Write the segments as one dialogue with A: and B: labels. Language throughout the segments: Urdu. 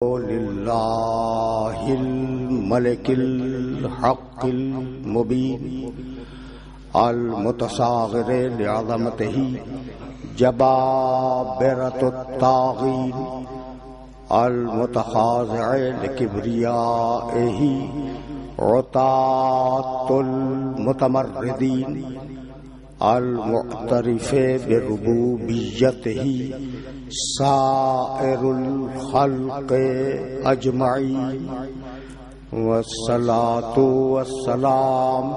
A: للہ الملک الحق المبین المتصاغر لعظمتہ جبابرۃ الطاغین المتخاضع لکبریائہ عتاۃ المتمردین المعترف بربوبیتہ سائر الخلق اجمعین والصلاۃ والسلام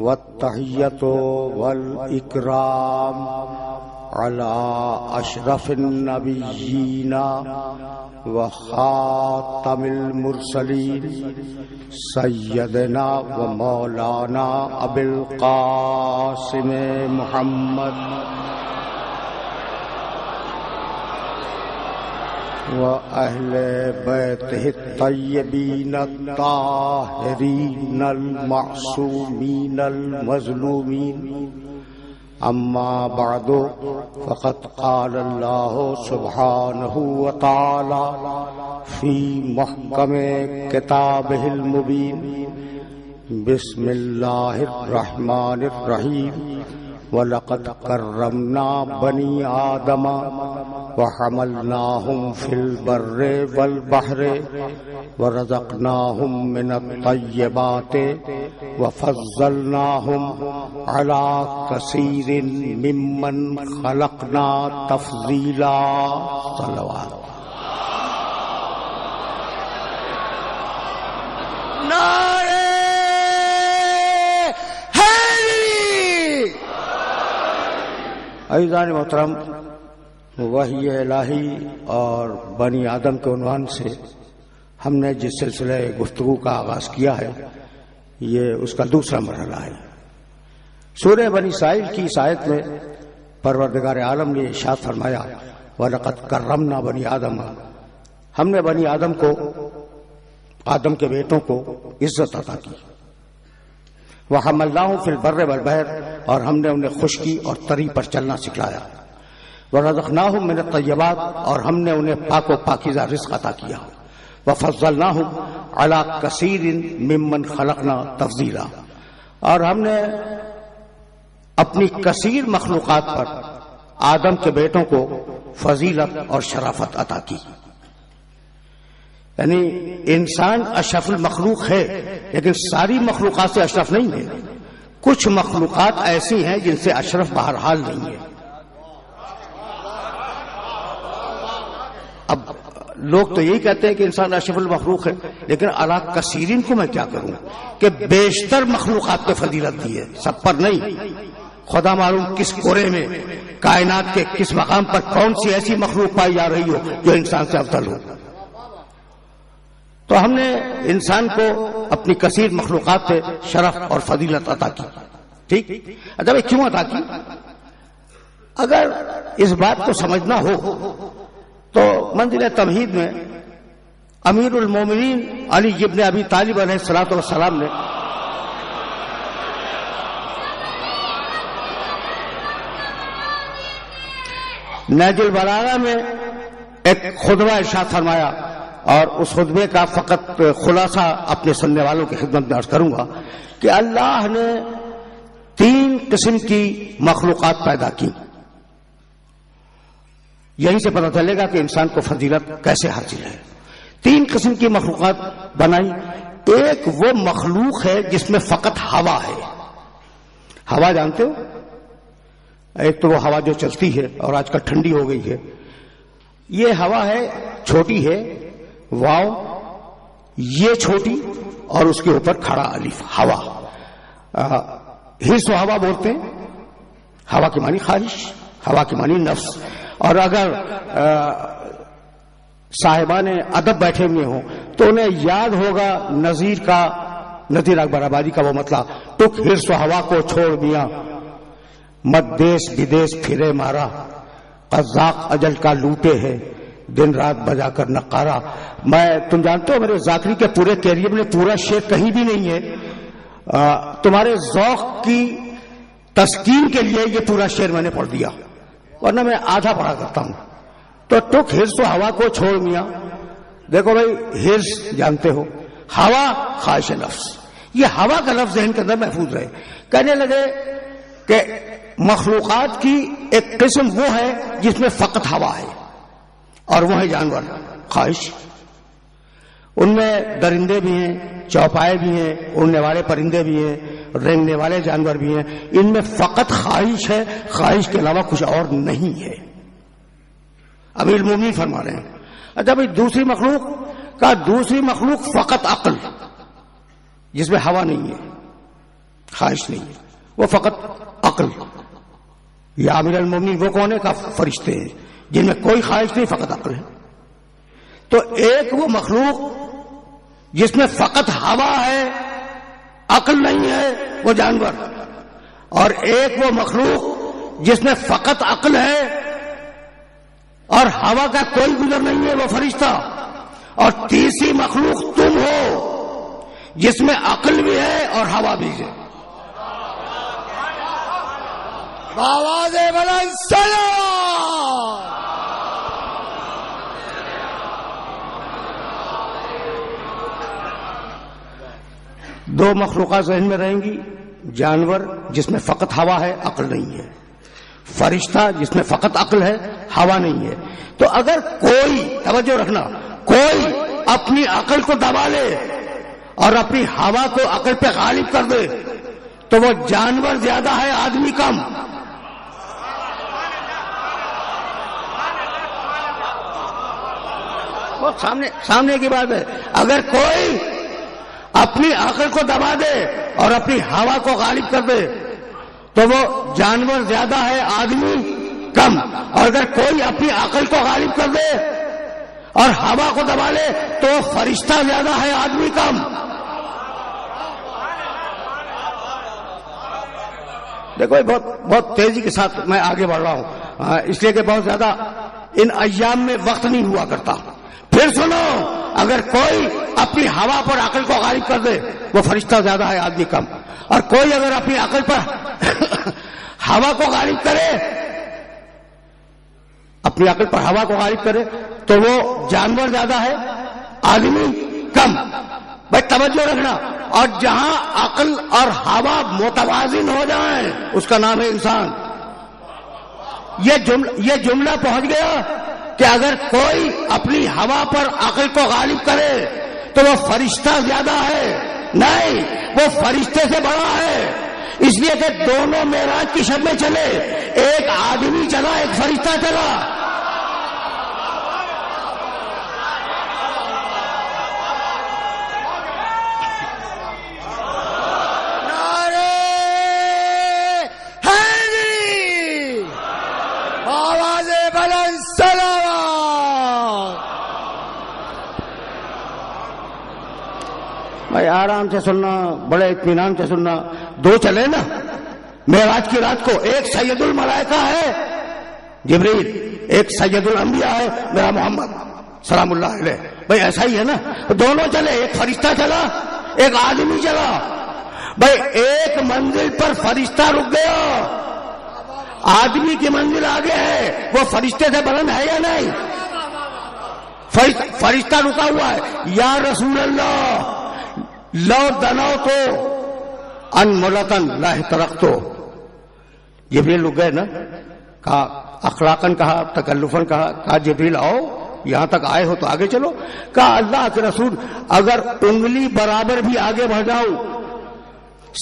A: والتحیۃ والاکرام علی اشرف النبیین وخاتم المرسلین سیدنا و مولانا ابی القاسم محمد وأهل بيته الطيبين الطاهرين المعصومين المظلومين أما بعد فقد قال الله سبحانه وتعالى في محكم كتابه المبين بسم الله الرحمن الرحيم وَلَقَدْ كَرَّمْنَا بَنِي آدَمَ وَحَمَلْنَاهُمْ فِي الْبَرِّ وَالْبَحْرِ وَرَزَقْنَاهُمْ مِنَ الطَّيِّبَاتِ وَفَضَّلْنَاهُمْ عَلَى كَثِيرٍ مِّمَّنْ خَلَقْنَا تَفْضِيلًا صلوات عزیزان محترم، وحی الہی اور بنی آدم کے عنوان سے ہم نے جس سلسلہ گفتگو کا آغاز کیا ہے یہ اس کا دوسرا مرحلہ ہے۔ سورہ بنی اسرائیل کی اس آیت میں پروردگار عالم نے ارشاد فرمایا وَلَقَدْ كَرَّمْنَا بَنِي آدَمَ، ہم نے بنی آدم کو، آدم کے بیٹوں کو عزت عطا کی۔ وَحَمَلْنَاهُمْ فِي الْبَرِّ وَالْبَحْرِ، اور ہم نے انہیں خشکی اور تری پر چلنا سکھلایا۔ وَرَزَقْنَاهُمْ مِنَ الطَّيِّبَاتِ، اور ہم نے انہیں پاک و پاکیزہ رزق عطا کیا۔ وَفَضَّلْنَاهُمْ عَلَى كَثِيرٍ مِّمَّنْ خَلَقْنَا تَفْضِيلًا، اور ہم نے اپنی کثیر مخلوقات پر آدم کے بیٹوں کو فضیلت اور شرافت عطا کی۔ یعنی انسان اشرف المخلوق ہے، لیکن ساری مخلوقات سے اشرف نہیں ہے۔ کچھ مخلوقات ایسی ہیں جن سے اشرف بہرحال نہیں ہے۔ اب لوگ تو یہی کہتے ہیں کہ انسان اشرف المخلوق ہے، لیکن اعلیٰ کثیرین کو میں کیا کروں کہ بیشتر مخلوقات پہ فضیلت دی ہے، سب پر نہیں۔ خدا معلوم کس کورے میں کائنات کے کس مقام پر کون سی ایسی مخلوق پائی جا رہی ہو جو انسان سے افضل ہو۔ تو ہم نے انسان کو اپنی کثیر مخلوقات سے شرف اور فضیلت عطا کی۔ ٹھیک، اچھا کیوں عطا کی؟ اگر اس بات کو سمجھنا ہو تو منزل تمہید میں امیر المومنین علی ابن ابی طالب علیہ الصلوۃ والسلام نے نہج البلاغہ میں ایک خطبہ ارشاد فرمایا، اور اس خطبے کا فقط خلاصہ اپنے سننے والوں کی خدمت میں عرض کروں گا کہ اللہ نے 3 قسم کی مخلوقات پیدا کی۔ یہیں سے پتہ چلے گا کہ انسان کو فضیلت کیسے حاصل ہے۔ 3 قسم کی مخلوقات بنائی۔ ایک وہ مخلوق ہے جس میں فقط ہوا ہے۔ ہوا جانتے ہو؟ ایک تو وہ ہوا جو چلتی ہے اور آج کل ٹھنڈی ہو گئی ہے، یہ ہوا ہے، چھوٹی ہے، واو یہ چھوٹی اور اس کے اوپر کھڑا الف، ہوا۔ حرص و ہوا بولتے ہیں، ہوا کی معنی خواہش، ہوا کی معنی نفس۔ اور اگر صاحبان ادب بیٹھے ہوئے ہوں تو انہیں یاد ہوگا نذیر اکبر آبادی کا وہ مطلب، ٹک حرص و ہوا کو چھوڑ میاں، مت دیس بدیس پھرے مارا، قزاق اجل کا لوٹے ہے، دن رات بجا کر نقارا۔ تم جانتے ہو میرے ذاکری کے پورے کیریئر میں پورا شعر کہیں بھی نہیں ہے، تمہارے ذوق کی تسکین کے لیے یہ پورا شعر میں نے پڑھ دیا، ورنہ میں آدھا پڑھا کرتا ہوں. تو ٹک حرص و ہوا کو چھوڑ میاں، دیکھو بھائی ہرس جانتے ہو، ہوا خواہش نفس، یہ ہوا کا لفظ ذہن کے اندر محفوظ رہے. کہنے لگے کہ مخلوقات کی ایک قسم وہ ہے جس میں فقط ہوا ہے، اور وہ ہے جانور خواہش. ان میں درندے بھی ہیں، چوپائے بھی ہیں، اڑنے والے پرندے بھی ہیں، رینگنے والے جانور بھی ہیں. ان میں فقط خواہش ہے، خواہش کے علاوہ کچھ اور نہیں ہے. امیر المومنین فرما رہے ہیں. اچھا بھائی دوسری مخلوق فقط عقل، جس میں ہوا نہیں ہے، خواہش نہیں ہے، وہ فقط عقل. یا امیر المومنین وہ کون ہے؟ کہ فرشتے ہیں جن میں کوئی خواہش نہیں، فقط عقل ہے. تو ایک وہ مخلوق جس میں فقط ہوا ہے، عقل نہیں ہے، وہ جانور. اور ایک وہ مخلوق جس میں فقط عقل ہے اور ہوا کا کوئی گزر نہیں ہے، وہ فرشتہ. اور تیسری مخلوق تم ہو جس میں عقل بھی ہے اور ہوا بھی ہے.
B: آواز بلند سلام.
A: دو مخلوقات ذہن میں رہیں گی، جانور جس میں فقط ہوا ہے، عقل نہیں ہے، فرشتہ جس میں فقط عقل ہے، ہوا نہیں ہے. تو اگر کوئی، توجہ رکھنا، کوئی اپنی عقل کو دبا لے اور اپنی ہوا کو عقل پہ غالب کر دے تو وہ جانور زیادہ ہے، آدمی کم. وہ سامنے کی بات ہے. اگر کوئی اپنی عقل کو دبا دے اور اپنی ہوا کو غالب کر دے تو وہ جانور زیادہ ہے، آدمی کم. اور اگر کوئی اپنی عقل کو غالب کر دے اور ہوا کو دبا لے تو وہ فرشتہ زیادہ ہے، آدمی کم. دیکھو بہت تیزی کے ساتھ میں آگے بڑھ رہا ہوں، اس لیے کہ بہت زیادہ ان ایام میں وقت نہیں ہوا کرتا. پھر سنو، اگر کوئی اپنی ہوا پر عقل کو غالب کر دے وہ فرشتہ زیادہ ہے، آدمی کم. اور کوئی اگر اپنی عقل پر ہوا کو غالب کرے، اپنی عقل پر ہوا کو غالب کرے تو وہ جانور زیادہ ہے، آدمی کم. بھائی توجہ رکھنا. اور جہاں عقل اور ہوا متوازن ہو جائیں اس کا نام ہے انسان. یہ جملہ پہنچ گیا کہ اگر کوئی اپنی ہوا پر عقل کو غالب کرے تو وہ فرشتہ زیادہ ہے. نہیں، وہ فرشتے سے بڑا ہے. اس لیے کہ دونوں معراج کی شب میں چلے، ایک آدمی چلا، ایک فرشتہ چلا. بھائی آرام سے سننا، بڑے اطمینان سے سننا. دو چلے نا معراج کی رات کو، ایک سید الملائکہ ہے جبریل، ایک سید الانبیاء ہے میرا محمد سلام اللہ علیہ. بھائی ایسا ہی ہے نا، دونوں چلے، ایک فرشتہ چلا، ایک آدمی چلا. بھائی ایک منزل پر فرشتہ رک گیا، آدمی کی منزل آگے ہے، وہ فرشتے سے بلند ہے یا نہیں؟ فرشتہ رکا ہوا ہے. یا رسول اللہ لو دنو تو ان ملتن لا ترقتو. جبریل رک گئے نا، کہا اخلاقاً کہا، تکلفاً کہا جبریل آؤ، یہاں تک آئے ہو تو آگے چلو. کہا اللہ کے رسول اگر انگلی برابر بھی آگے بڑھ جاؤں،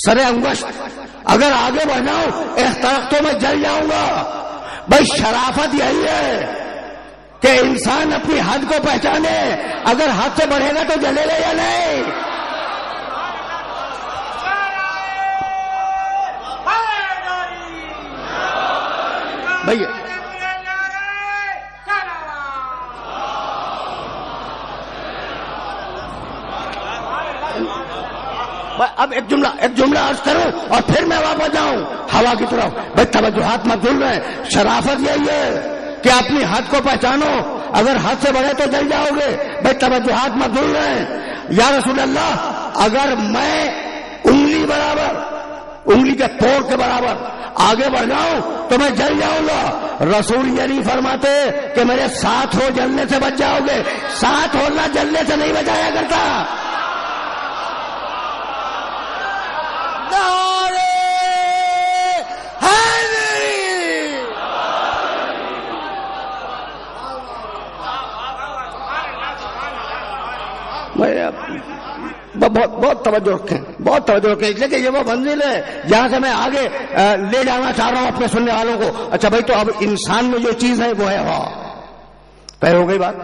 A: سر انگشت اگر آگے بڑھ جاؤں، احترقتو میں جل جاؤں گا. بھائی شرافت یہی ہے کہ انسان اپنی حد کو پہچانے، اگر حد سے بڑھے گا تو جلے گا یا نہیں. بھائی اب ایک جملہ عرض کروں اور پھر میں واپس جاؤں ہوا کی طرف. بھائی توجہات مت بھول رہے ہیں. شرافت یہی ہے کہ اپنی حد کو پہچانو، اگر حد سے بڑھے تو جل جاؤ گے. بھائی توجہات مت بھول رہے ہیں. یا رسول اللہ اگر میں انگلی برابر، انگلی کے توڑ کے برابر آگے بڑھ جاؤں تو میں جل جاؤں گا. رسول یہ نہیں فرماتے کہ میرے ساتھ ہو جلنے سے بچ جاؤ گے. ساتھ ہونا جلنے سے نہیں بچایا کرتا. بہت توجہ رکھیں, بہت توجہ رکھیں, اس لیے کہ یہ وہ منزل ہے جہاں سے میں آگے لے جانا چاہ رہا ہوں اپنے سننے والوں کو. اچھا بھائی, تو اب انسان میں جو چیز ہے وہ ہے ہوا. طے ہو گئی بات.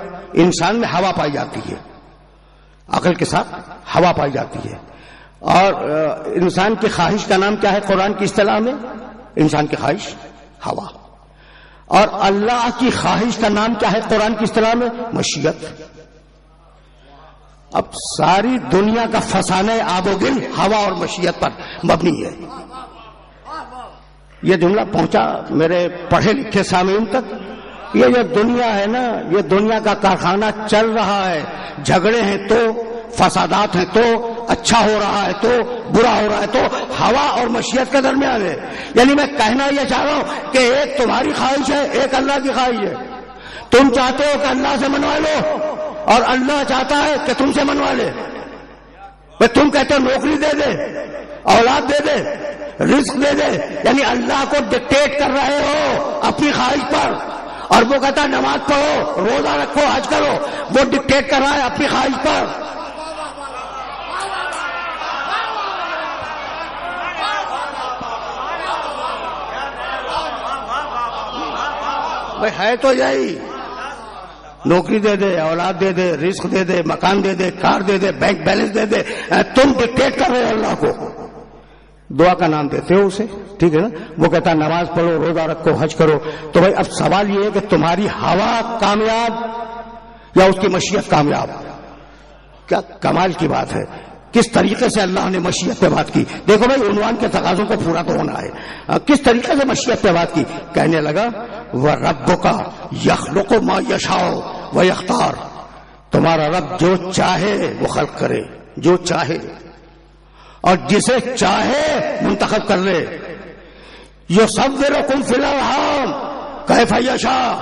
A: انسان میں ہوا پائی جاتی ہے, عقل کے ساتھ ہوا پائی جاتی ہے. اور انسان کی خواہش کا نام کیا ہے قرآن کی اصطلاح میں؟ انسان کی خواہش ہوا. اور اللہ کی خواہش کا نام کیا ہے قرآن کی اصطلاح میں؟ مشیت. اب ساری دنیا کا فسانہ آب و گل ہوا اور مشیت پر مبنی ہے. یہ جملہ پہنچا میرے پڑھے لکھے سامعین تک. یہ جو دنیا ہے نا, یہ دنیا کا کارخانہ چل رہا ہے. جھگڑے ہیں تو, فسادات ہیں تو, اچھا ہو رہا ہے تو, برا ہو رہا ہے تو, ہوا اور مشیت کے درمیان ہے. یعنی میں کہنا یہ چاہ رہا ہوں کہ ایک تمہاری خواہش ہے, ایک اللہ کی خواہش ہے. تم چاہتے ہو کہ اللہ سے منوا لو اور اللہ چاہتا ہے کہ تم سے منوا لے. بھائی تم کہتے ہو نوکری دے دے, اولاد دے دے, رزق دے دے, یعنی اللہ کو ڈکٹیٹ کر رہے ہو اپنی خواہش پر. اور وہ کہتا ہے نماز پڑھو, روزہ رکھو, حج کرو. وہ ڈکٹیٹ کر رہا ہے اپنی خواہش پر. بھائی ہے تو یہی, نوکری دے دے, اولاد دے دے, رزق دے دے, مکان دے دے, کار دے دے, بینک بیلنس دے دے. تم ڈکٹیٹ کر رہے ہو اللہ کو. دعا کا نام دیتے ہو اسے, ٹھیک ہے نا. وہ کہتا ہے نماز پڑھو, روزہ رکھو, حج کرو. تو بھائی اب سوال یہ ہے کہ تمہاری ہوا کامیاب یا اس کی مشیت کامیاب؟ کیا کمال کی بات ہے. کس طریقے سے اللہ نے مشیت پہ بات کی. دیکھو بھائی عنوان کے تقاضوں کو پورا تو ہونا ہے. کس طریقے سے مشیت پہ بات کی. کہنے لگا وَرَبُّكَ يَخْلُقُ مَا يَشَاءُ وَيَخْتَارُ. تمہارا رب جو چاہے وہ خلق کرے, جو چاہے, اور جسے چاہے منتخب کر لے. يُصَوِّرُكُمْ فِي الْأَرْحَامِ كَيْفَ يَشَاءُ.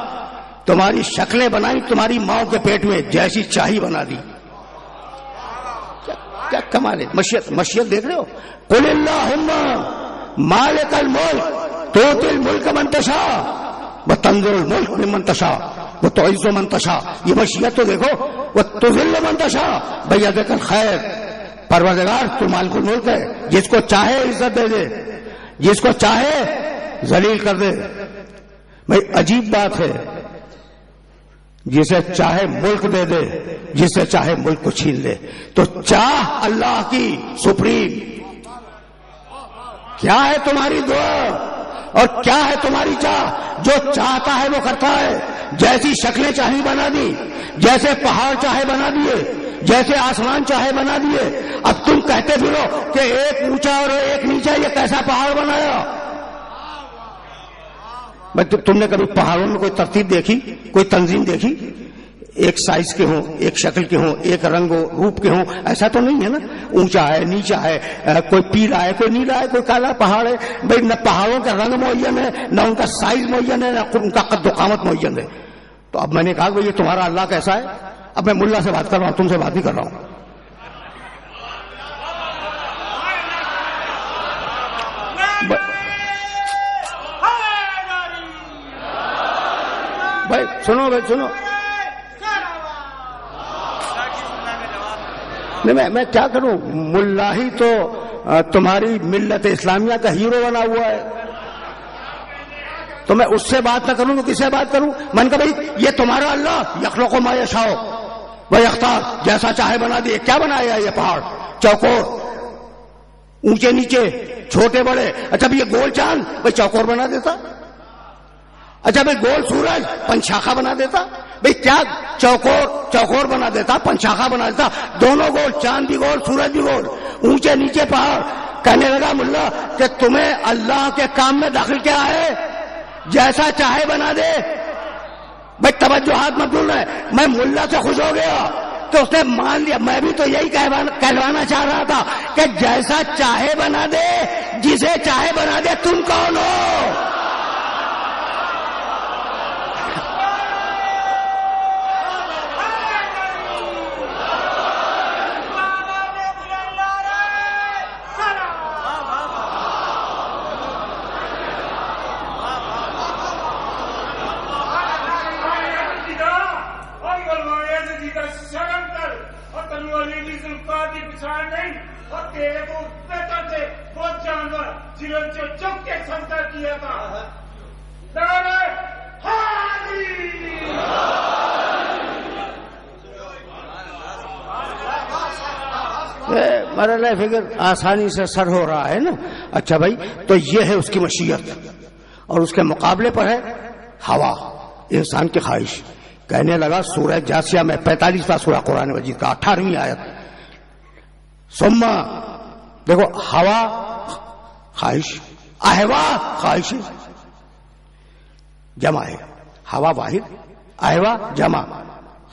A: تمہاری شکلیں بنائی تمہاری ماں کے پیٹ میں, جیسی چاہی بنا دی. کیا کمال ہے. مشیت, مشیت دیکھ رہے ہو. قل اللہم مالک الملک تؤتی الملک من تشاء وتنزع الملک ممن تشاء وتعز من تشاء. یہ مشیت تو دیکھو. وتذل من تشاء بیدک الخیر. پروردگار تو مالک الملک ہے, جس کو چاہے عزت دے دے, جس کو چاہے ذلیل کر دے. بھائی عجیب بات ہے, جسے چاہے ملک دے دے, جسے چاہے ملک کو چھین لے. تو چاہ اللہ کی سپریم. کیا ہے تمہاری دعا اور کیا ہے تمہاری چاہ؟ جو چاہتا ہے وہ کرتا ہے. جیسی شکلیں چاہی بنا دی, جیسے پہاڑ چاہے بنا دیے, جیسے آسمان چاہے بنا دیے. اب تم کہتے پھرو کہ ایک اونچا اور ایک نیچا, یہ کیسا پہاڑ بنایا؟ تم نے کبھی پہاڑوں میں کوئی ترتیب دیکھی, کوئی تنظیم دیکھی؟ ایک سائز کے ہوں, ایک شکل کے ہوں, ایک رنگ و روپ کے ہوں, ایسا تو نہیں ہے نا. اونچا ہے, نیچا ہے, کوئی پیلا ہے, کوئی نیلا ہے, کوئی کالا پہاڑ ہے. بھائی نہ پہاڑوں کا رنگ معین ہے, نہ ان کا سائز معین ہے, نہ ان کا قد و قامت معین ہے. تو اب میں نے کہا کہ یہ تمہارا اللہ کیسا ہے. اب میں ملا سے بات کر رہا ہوں, تم سے بات نہیں کر رہا ہوں. بھائی سنو, بھائی سنو. نہیں میں کیا کروں, ملا ہی تو تمہاری ملت اسلامیہ کا ہیرو بنا ہوا ہے. تو میں اس سے بات نہ کروں تو کس سے بات کروں؟ میں نے کہا بھائی یہ تمہارا اللہ یخلق ما یشاء و یختار, جیسا چاہے بنا دیے. کیا بنایا یہ پہاڑ؟ چوکور, اونچے نیچے, چھوٹے بڑے. اچھا یہ گول چاند بھائی چوکور بنا دیتا. اچھا بھائی گول سورج پنچاخا بنا دیتا. بھائی کیا چوکور بنا دیتا, پنچاخا بنا دیتا, دونوں گول, چاند بھی گول, سورج بھی گول, اونچے نیچے پہاڑ. کہنے لگا ملا کہ تمہیں اللہ کے کام میں داخل کیا ہے؟ جیسا چاہے بنا دے. بھائی توجہ ہاتھ مت بھولنا ہے. میں ملا سے خوش ہو گیا کہ اس نے مان لیا. میں بھی تو یہی کہلوانا چاہ رہا تھا کہ جیسا چاہے بنا دے, جسے چاہے بنا دے, تم کون ہو؟ مرحلہ فکر آسانی سے سر ہو رہا ہے نا. اچھا بھائی, تو یہ ہے اس کی مشیت, اور اس کے مقابلے پر ہے ہوا, انسان کی خواہش. کہنے لگا سورہ جاسیہ میں 45واں سورہ قرآن مجید کا 18ویں آیت, ثم دیکھو ہوا خواہش, اہوا خواہش جمع ہے, ہوا واحد, اہوا جمع,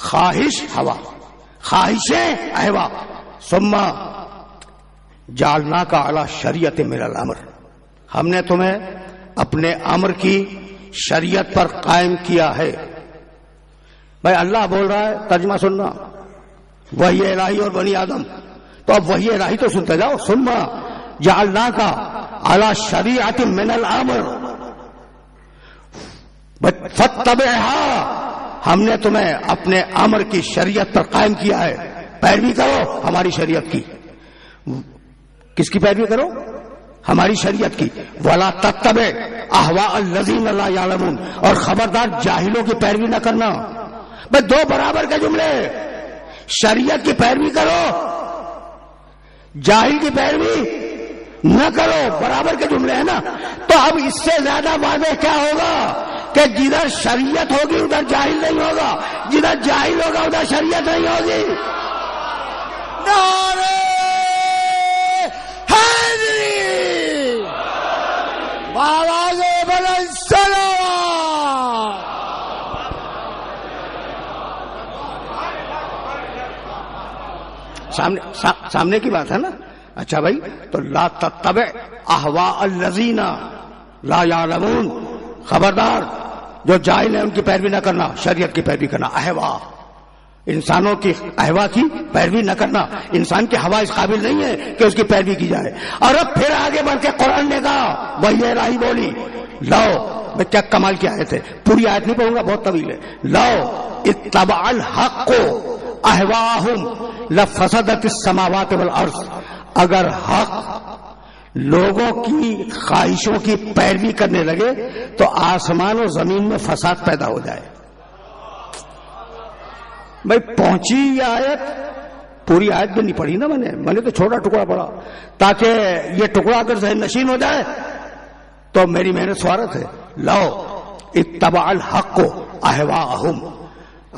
A: خواہش ہوا, خواہشیں اہوا. ثم جعلنا کا علی شریعت من الامر, ہم نے تمہیں اپنے امر کی شریعت پر قائم کیا ہے. بھائی اللہ بول رہا ہے, ترجمہ سننا, وحی الہی اور بنی آدم, تو اب وحی الہی تو سنتے جاؤ. ثم جعلنا کا علی شریعت من الامر فاتبعها, ہم نے تمہیں اپنے امر کی شریعت پر قائم کیا ہے, پیروی کرو ہماری شریعت کی. کس کی پیروی کرو؟ ہماری شریعت کی. ولا تتبع اہواء الذین لا یعلمون, اور خبردار جاہلوں کی پیروی نہ کرنا. بس دو برابر کے جملے, شریعت کی پیروی کرو, جاہل کی پیروی نہ کرو, برابر کے جملے ہیں نا. تو اب اس سے زیادہ واضح کیا ہوگا کہ جدھر شریعت ہوگی ادھر جاہل نہیں ہوگا, جدھر جاہل ہوگا ادھر شریعت نہیں ہوگی.
B: نعرہ حیدری, آواز بلند سلام.
A: سامنے کی بات ہے نا. اچھا بھائی, تو لا تتبع اہواء الذین لا یعلمون, خبردار جو جاہل ہیں ان کی پیروی نہ کرنا, شریعت کی پیروی کرنا. اہوا, انسانوں کی اہوا کی پیروی نہ کرنا. انسان کی ہوا اس قابل نہیں ہے کہ اس کی پیروی کی جائے. اور اب پھر آگے بڑھ کے قرآن نے کہا, وہی الہی بولی, لو, میں کیا کمال کی آیت ہے, پوری آیت نہیں پڑھوں گا, بہت طویل ہے. لو اتبع الحق اہواہم لفسدت السماوات والارض, اگر حق لوگوں کی خواہشوں کی پیروی کرنے لگے تو آسمان و زمین میں فساد پیدا ہو جائے. بھائی پہنچی یہ آیت, پوری آیت بھی نہیں پڑھی نا میں نے تو چھوٹا ٹکڑا پڑھا تاکہ یہ ٹکڑا اگر ذہن نشین ہو جائے تو میری محنت سوارت ہے. لو اتبع الحق اہواہم,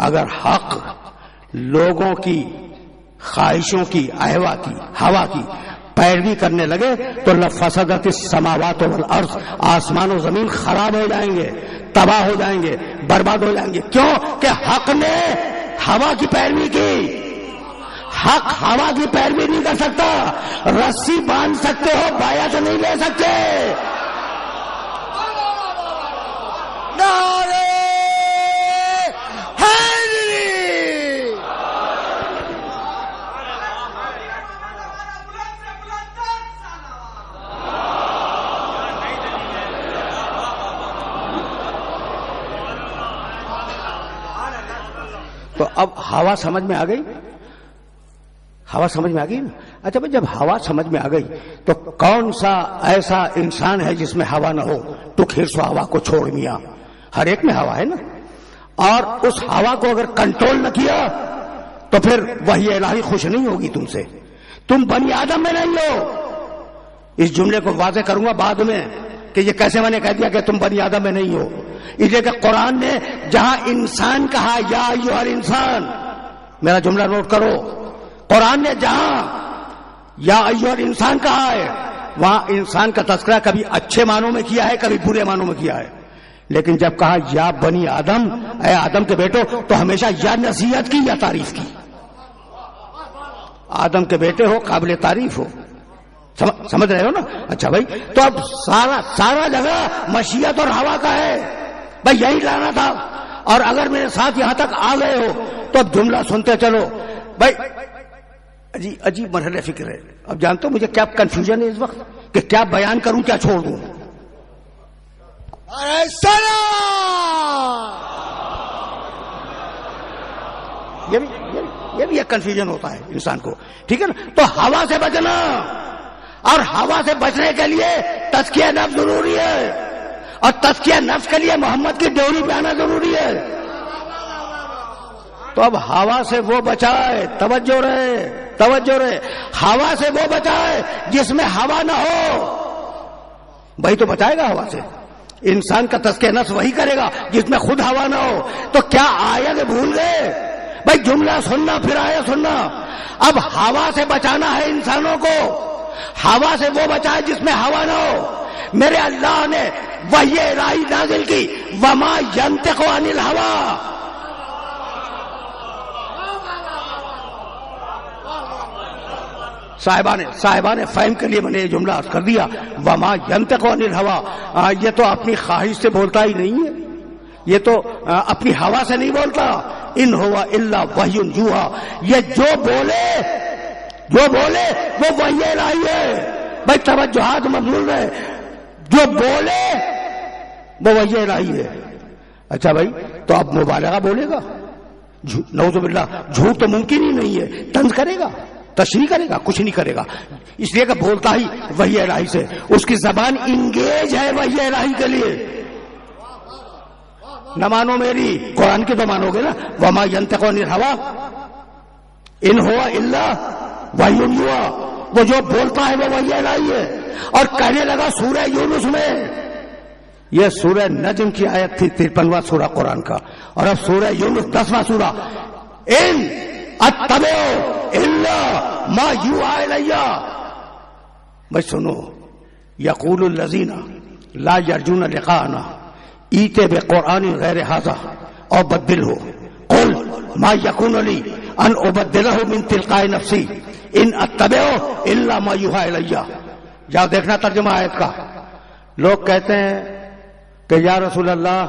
A: اگر حق لوگوں کی خواہشوں کی, اہوا کی, ہوا کی پیروی کرنے لگے تو لفسدت السماوات والارض, آسمان و زمین خراب ہو جائیں گے, تباہ ہو جائیں گے, برباد ہو جائیں گے. کیوں کہ حق نے ہوا کی پیروی کی. حق ہوا کی پیروی نہیں کر سکتا. رسی باندھ سکتے ہو, بایعت نہیں لے سکتے.
B: نعرہ حیدری,
A: تو اب ہوا سمجھ میں آ گئی, ہوا سمجھ میں آ گئی نا. اچھا بھائی, جب ہوا سمجھ میں آ گئی تو کون سا ایسا انسان ہے جس میں ہوا نہ ہو؟ تو کھیرسو ہوا کو چھوڑ میاں, ہر ایک میں ہوا ہے نا. اور اس ہوا کو اگر کنٹرول نہ کیا تو پھر وحی الہی خوش نہیں ہوگی تم سے. تم بنی آدم میں نہیں ہو. اس جملے کو واضح کروں گا بعد میں کہ یہ کیسے میں نے کہہ دیا کہ تم بنی آدم میں نہیں ہو. اس لیے کہ قرآن نے جہاں انسان کہا, یا ایھا الانسان, میرا جملہ نوٹ کرو, قرآن نے جہاں یا ایھا الانسان کہا ہے وہاں انسان کا تذکرہ کبھی اچھے معنوں میں کیا ہے, کبھی برے معنوں میں کیا ہے. لیکن جب کہا یا بنی آدم, اے آدم کے بیٹو, تو ہمیشہ یا نصیحت کی یا تعریف کی. آدم کے بیٹے ہو، قابل تعریف ہو. سمجھ رہے ہو نا؟ اچھا بھائی، تو اب سارا جگہ مشیت اور ہوا کا ہے بھائی، یہی لانا تھا. اور اگر میرے ساتھ یہاں تک آ گئے ہو تو اب جملہ سنتے چلو بھائی. عجیب مرحلہ فکر ہے. اب جانتے ہو مجھے کیا کنفیوژن ہے اس وقت کہ کیا بیان کروں کیا چھوڑ دوں. یہ بھی ایک کنفیوژن ہوتا ہے انسان کو. ٹھیک ہے نا؟ تو ہوا سے بچنا، اور ہوا سے بچنے کے لیے تزکیہ نفس ضروری ہے، اور تزکیہ نفس کے لیے محمد کی ڈیوری پہ آنا ضروری ہے. تو اب ہوا سے وہ بچائے، توجہ رہے، ہوا سے وہ بچائے جس میں ہوا نہ ہو. بھائی تو بچائے گا ہوا سے. انسان کا تزکیہ نفس وہی کرے گا جس میں خود ہوا نہ ہو. تو کیا آیت بھول گئے بھائی؟ جملہ سننا پھر آیت سننا. اب ہوا سے بچانا ہے انسانوں کو، ہوا سے وہ بچائے جس میں ہوا نہ ہو. میرے اللہ نے وحی الہی نازل کی، وما ینطق عن الہوی. صاحبان فہم کے لیے میں نے یہ جملہ عرض کر دیا، وما ینطق عن الہوی. یہ تو اپنی خواہش سے بولتا ہی نہیں ہے، یہ تو اپنی ہوا سے نہیں بولتا. ان ہوا الا وحی یوحی. یہ جو بولے وہ وحی الہی ہے. بھائی توجہات مبذول ہے، جو بولے وہ وحی الہی ہے. اچھا بھائی، تو اب مبالغہ بولے گا، نعوذ باللہ، جھوٹ تو ممکن ہی نہیں ہے. طنز کرے گا، تشریح کرے گا، کچھ نہیں کرے گا، اس لیے کہ بولتا ہی وحی الہی سے. اس کی زبان انگیج ہے وحی الہی کے لیے. نہ مانو میری، قرآن کی تو مانو گے نا. وما ینطق عن الہوی ان ہوا الا وحی یوحی. وہ جو بولتا ہے وہ وحی الہی ہے. اور کہنے لگا سورہ یونس میں، یہ سورہ نجم کی آیت تھی، 53واں سورہ قرآن کا، اور اب سورہ یونس 10واں سورہ. ان اتبع الا ما یوحی الی. بھائی سنو، یقول الذین لا یرجون لقاءنا ایت بقرآن غیر ھذا او بدلہ قل ما یکون لی ان ابدلہ من تلقاء نفسی ان اتبع الا ما یوحی الی. جاؤ دیکھنا ترجمہ آیت کا. لوگ کہتے ہیں کہ یا رسول اللہ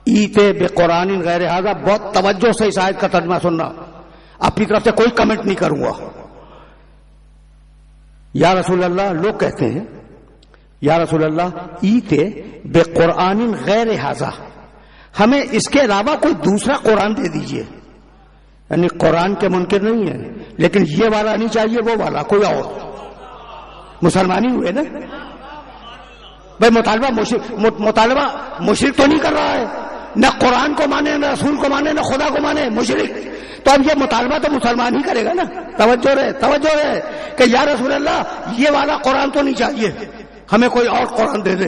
A: ایت بقرآن غیر ھذا. بہت توجہ سے اس آیت کا ترجمہ سننا، اپنی طرف سے کوئی کمنٹ نہیں کروں گا. یا رسول اللہ، لوگ کہتے ہیں یا رسول اللہ ایت بقرآن غیر ھذا، ہمیں اس کے علاوہ کوئی دوسرا قرآن دے دیجئے. یعنی قرآن کے منکر نہیں ہے، لیکن یہ والا نہیں چاہیے، وہ والا کوئی اور. مسلمانی ہوئے نا بھائی. مطالبہ مشرک تو نہیں کر رہا ہے، نہ قرآن کو مانے، نہ رسول کو مانے، نہ خدا کو مانے، مشرک. تو اب یہ مطالبہ تو مسلمان ہی کرے گا نا. توجہ رہے کہ یا رسول اللہ یہ والا قرآن تو نہیں چاہیے، ہمیں کوئی اور قرآن دے دے.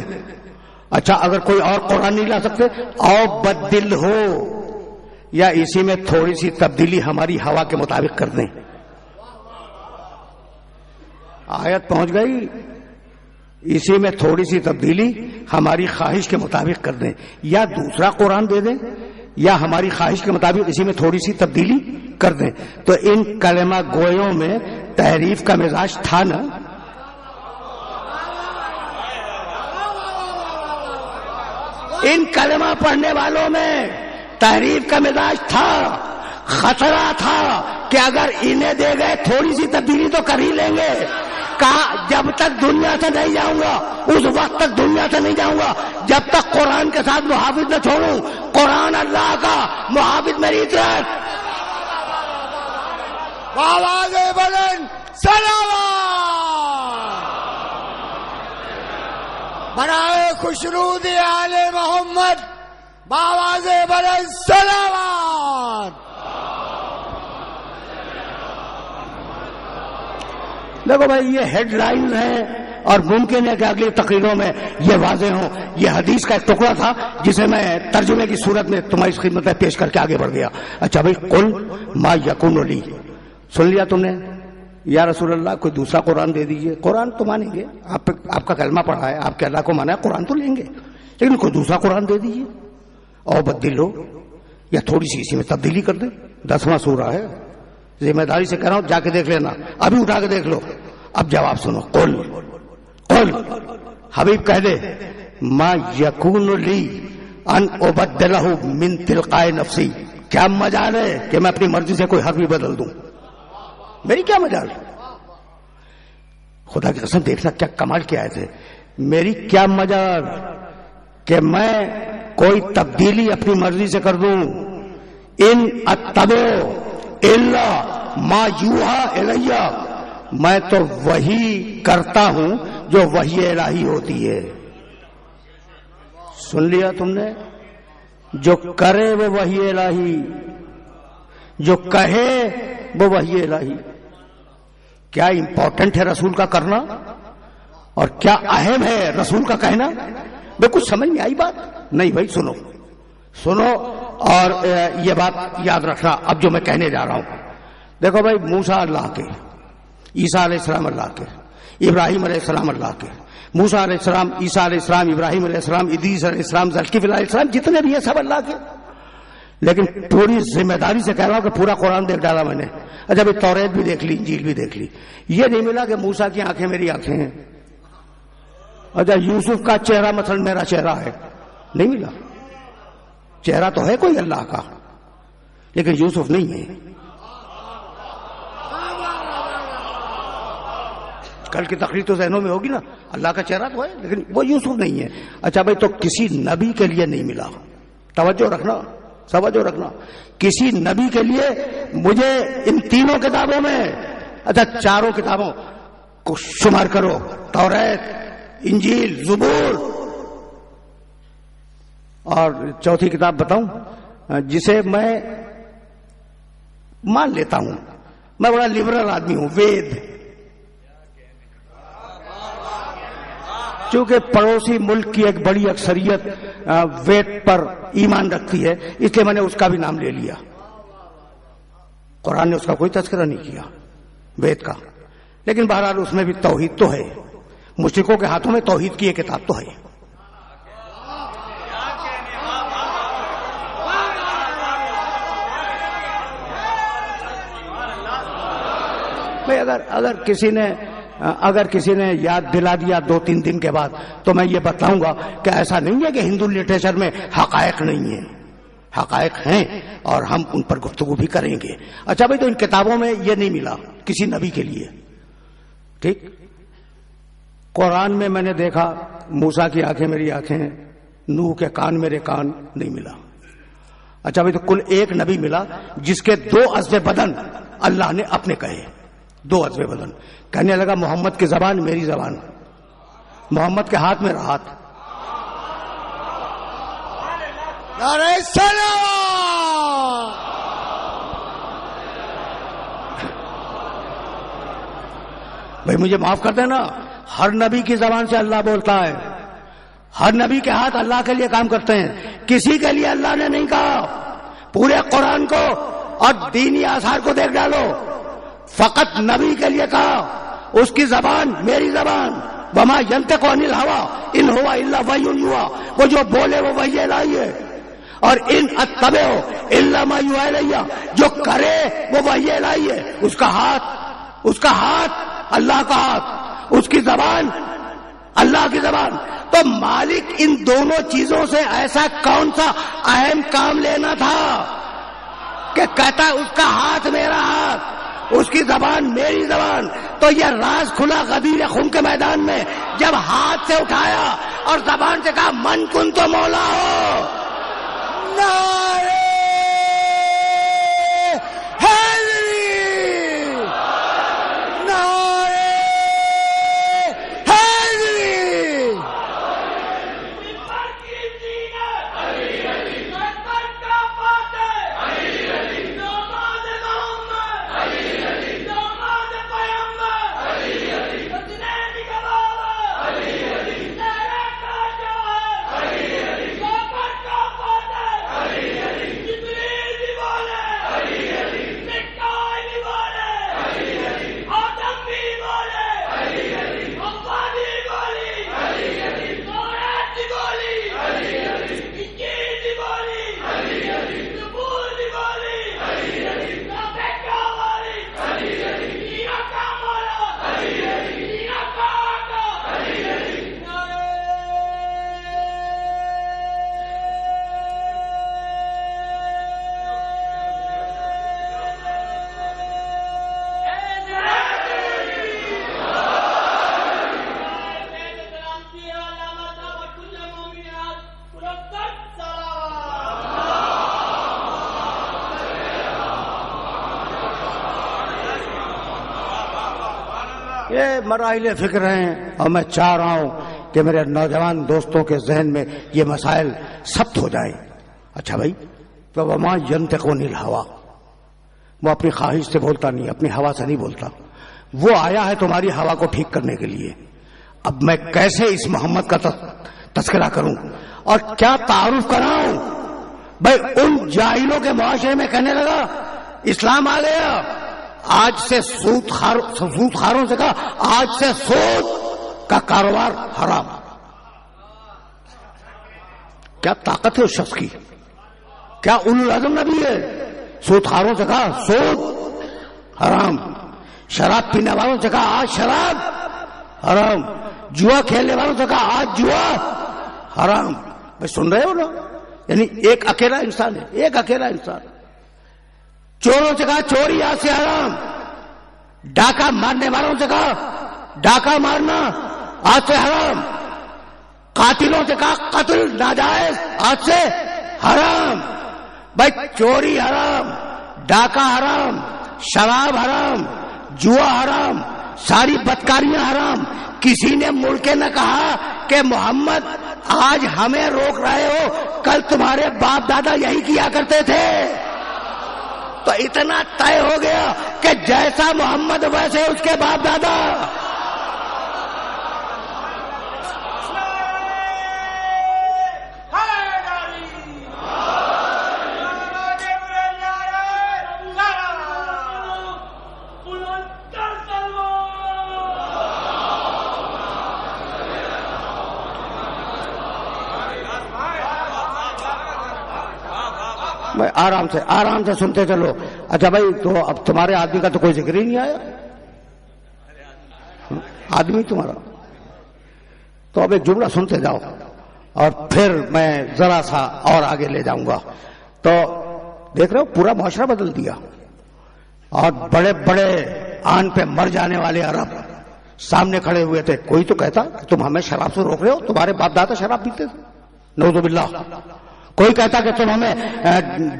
A: اچھا، اگر کوئی اور قرآن نہیں لا سکتے، او بدل ہو، یا اسی میں تھوڑی سی تبدیلی ہماری ہوا کے مطابق کر دیں. آیت پہنچ گئی، اسی میں تھوڑی سی تبدیلی ہماری خواہش کے مطابق کر دیں، یا دوسرا قرآن دے دیں، یا ہماری خواہش کے مطابق اسی میں تھوڑی سی تبدیلی کر دیں. تو ان کلمہ گویوں میں تحریف کا مزاج تھا نا. ان کلمہ پڑھنے والوں میں تحریف کا مزاج تھا. خطرہ تھا کہ اگر انہیں دے گئے تھوڑی سی تبدیلی تو کر ہی لیں گے. کہا جب تک دنیا سے نہیں جاؤں گا، اس وقت تک دنیا سے نہیں جاؤں گا جب تک قرآن کے ساتھ محافظ نہ چھوڑوں. قرآن اللہ کا، محافظ میری اطاعت.
B: آواز بلند سلام برائے خوشنود آل محمد. آواز بلند سلام.
A: دیکھو بھائی، یہ ہیڈ لائن ہے اور ممکن ہے کہ اگلی تقریروں میں یہ واضح ہو. یہ حدیث کا ایک ٹکڑا تھا جسے میں ترجمے کی صورت میں تمہاری خدمت میں پیش کر کے آگے بڑھ گیا. اچھا بھائی، قل ما یکون لی، سن لیا تم نے؟ یا رسول اللہ کوئی دوسرا قرآن دے دیجئے. قرآن تو مانیں گے، آپ کا کلمہ پڑھا ہے، آپ کے اللہ کو مانا ہے، قرآن تو لیں گے، لیکن کوئی دوسرا قرآن دے دیجئے. اور بدل ہو، یا تھوڑی سی اسی میں تبدیلی کر دیں. 10واں سورہ ہے، ذمہ داری سے کہہ رہا ہوں، جا کے دیکھ لینا، ابھی اٹھا کے دیکھ لو. اب جواب سنو. قل قل حبیب کہہ دے ما یکون لی ان ابدلہ من تلقاء نفسی، کیا مجال ہے کہ میں اپنی مرضی سے کوئی حرف بھی بدل دوں؟ میری کیا مجال؟ خدا کی قسم دیکھنا کیا کمال کی آیت ہے. میری کیا مجال کہ میں کوئی تبدیلی اپنی مرضی سے کر دوں. ان اتبع الا ما یوحى الی، میں تو وہی کرتا ہوں جو وحی الہی ہوتی ہے. سن لیا تم نے؟ جو کرے وہ وحی الہی، جو کہے وہ وحی الہی. کیا امپورٹنٹ ہے رسول کا کرنا اور کیا اہم ہے رسول کا کہنا؟ بے کچھ سمجھ میں آئی بات؟ نہیں بھائی، سنو سنو اور یہ بات یاد رکھنا اب جو میں کہنے جا رہا ہوں. دیکھو بھائی، موسیٰ اللہ کے، عیسیٰ علیہ السلام اللہ کے، ابراہیم علیہ السلام اللہ کے، موسیٰ علیہ السلام، عیسیٰ علیہ السلام، ابراہیم علیہ السلام، ادریس علیہ السلام، ذوالکفل علیہ السلام، جتنے بھی ہیں سب اللہ کے. لیکن پوری ذمہ داری سے کہہ رہا ہوں کہ پورا قرآن دیکھ ڈالا میں نے. اچھا بھائی، توریت بھی دیکھ لی، انجیل بھی دیکھ لی. یہ نہیں ملا کہ موسیٰ کی آنکھیں میری آنکھیں ہیں. اچھا یوسف کا چہرہ مثلا میرا چہرہ ہے، نہیں ملا. چہرہ تو ہے کوئی اللہ کا، لیکن یوسف نہیں ہے. کل کی تقریر تو ذہنوں میں ہوگی نا، اللہ کا چہرہ تو ہے لیکن وہ یوسف نہیں ہے. اچھا بھائی، تو کسی نبی کے لیے نہیں ملا. توجہ رکھنا، توجہ رکھنا. کسی نبی کے لیے مجھے ان تینوں کتابوں میں، اچھا چاروں کتابوں کو شمار کرو، توریت، انجیل، زبور، اور چوتھی کتاب بتاؤں جسے میں مان لیتا ہوں، میں بڑا لبرل آدمی ہوں، وید. چونکہ پڑوسی ملک کی ایک بڑی اکثریت وید پر ایمان رکھتی ہے، اس لیے میں نے اس کا بھی نام لے لیا. قرآن نے اس کا کوئی تذکرہ نہیں کیا وید کا، لیکن بہرحال اس میں بھی توحید تو ہے. مشرکوں کے ہاتھوں میں توحید کی ایک کتاب تو ہے. بھائی اگر کسی نے یاد دلا دیا 2-3 دن کے بعد تو میں یہ بتاؤں گا کہ ایسا نہیں ہے کہ ہندو لٹریچر میں حقائق نہیں ہیں، حقائق ہیں اور ہم ان پر گفتگو بھی کریں گے. اچھا بھائی، تو ان کتابوں میں یہ نہیں ملا کسی نبی کے لیے، ٹھیک. قرآن میں نے دیکھا موسیٰ کی آنکھیں میری آنکھیں، نوح کے کان میرے کان، نہیں ملا. اچھا بھائی، تو کل ایک نبی ملا جس کے 2 عضو بدن اللہ نے اپنے کہے، 2 عضو بدن. کہنے لگا محمد کی زبان میری زبان، محمد کے ہاتھ میرا ہاتھ.
B: نعرہ سلام.
A: بھائی مجھے معاف کر دینا، ہر نبی کی زبان سے اللہ بولتا ہے، ہر نبی کے ہاتھ اللہ کے لیے کام کرتے ہیں. کسی کے لیے اللہ نے نہیں کہا. پورے قرآن کو اور دینی آثار کو دیکھ ڈالو، فقط نبی کے لیے کہا اس کی زبان میری زبان. وما ینطق عن الہوی ان ہوا الا وحی یوحی، وہ جو بولے وہ وحی الہی ہے. اور ان اتبع الا ما یوحی الی، جو کرے وہ وحی الہی ہے. اس کا ہاتھ اللہ کا ہاتھ، اس کی زبان اللہ کی زبان. تو مالک ان دونوں چیزوں سے ایسا کون سا اہم کام لینا تھا کہ کہتا ہے اس کا ہاتھ میرا ہاتھ، اس کی زبان میری زبان. تو یہ راز کھلا غدیر خون کے میدان میں جب ہاتھ سے اٹھایا اور زبان سے کہا من کن تو مولا ہو.
B: نعرہ حیدری، نعرہ حیدری.
A: یہ مراحل فکر ہیں اور میں چاہ رہا ہوں کہ میرے نوجوان دوستوں کے ذہن میں یہ مسائل ثبت ہو جائیں. اچھا بھائی، تو وما ینطق عن الہویٰ، وہ اپنی خواہش سے بولتا نہیں، اپنی ہوا سے نہیں بولتا، وہ آیا ہے تمہاری ہوا کو ٹھیک کرنے کے لیے. اب میں کیسے اس محمد کا تذکرہ کروں اور کیا تعارف کراؤں؟ بھائی ان جاہلوں کے معاشرے میں کہنے لگا اسلام آ گیا، آج سے سود خاروں سے کہا آج سے سود کا کاروبار حرام. کیا طاقت ہے اس شخص کی، کیا اولو العزم نبی ہے؟ سود خاروں سے کہا سود حرام، شراب پینے والوں سے کہا آج شراب حرام، جوا کھیلنے والوں سے کہا آج جوا حرام. بھائی سن رہے ہو نا؟ یعنی ایک اکیلا انسان ہے، ایک اکیلا انسان. چوروں سے کہا چوری آج سے حرام، ڈاکہ مارنے والوں سے کہا ڈاکہ مارنا آج سے حرام، قاتلوں سے کہا قتل ناجائز آج سے حرام. بھائی چوری حرام، ڈاکہ حرام، شراب حرام، جوا حرام، ساری بدکاریاں حرام. کسی نے مڑ کے نہ کہا کہ محمد آج ہمیں روک رہے ہو، کل تمہارے باپ دادا یہی کیا کرتے تھے. تو اتنا طے ہو گیا کہ جیسا محمد ویسے اس کے باپ دادا. آرام سے سنتے چلو. اچھا بھائی، تو اب تمہارے آدمی کا تو کوئی ذکر ہی نہیں آیا، آدمی تمہارا. تو اب ایک جملہ سنتے جاؤ اور پھر میں ذرا سا اور آگے لے جاؤں گا. تو دیکھ رہے ہو پورا معاشرہ بدل دیا، اور بڑے بڑے آن پہ مر جانے والے عرب سامنے کھڑے ہوئے تھے. کوئی تو کہتا تم ہمیں شراب سے روک رہے ہو، تمہارے باپ دادا شراب پیتے تھے، نعوذ باللہ. کوئی کہتا کہ تم ہمیں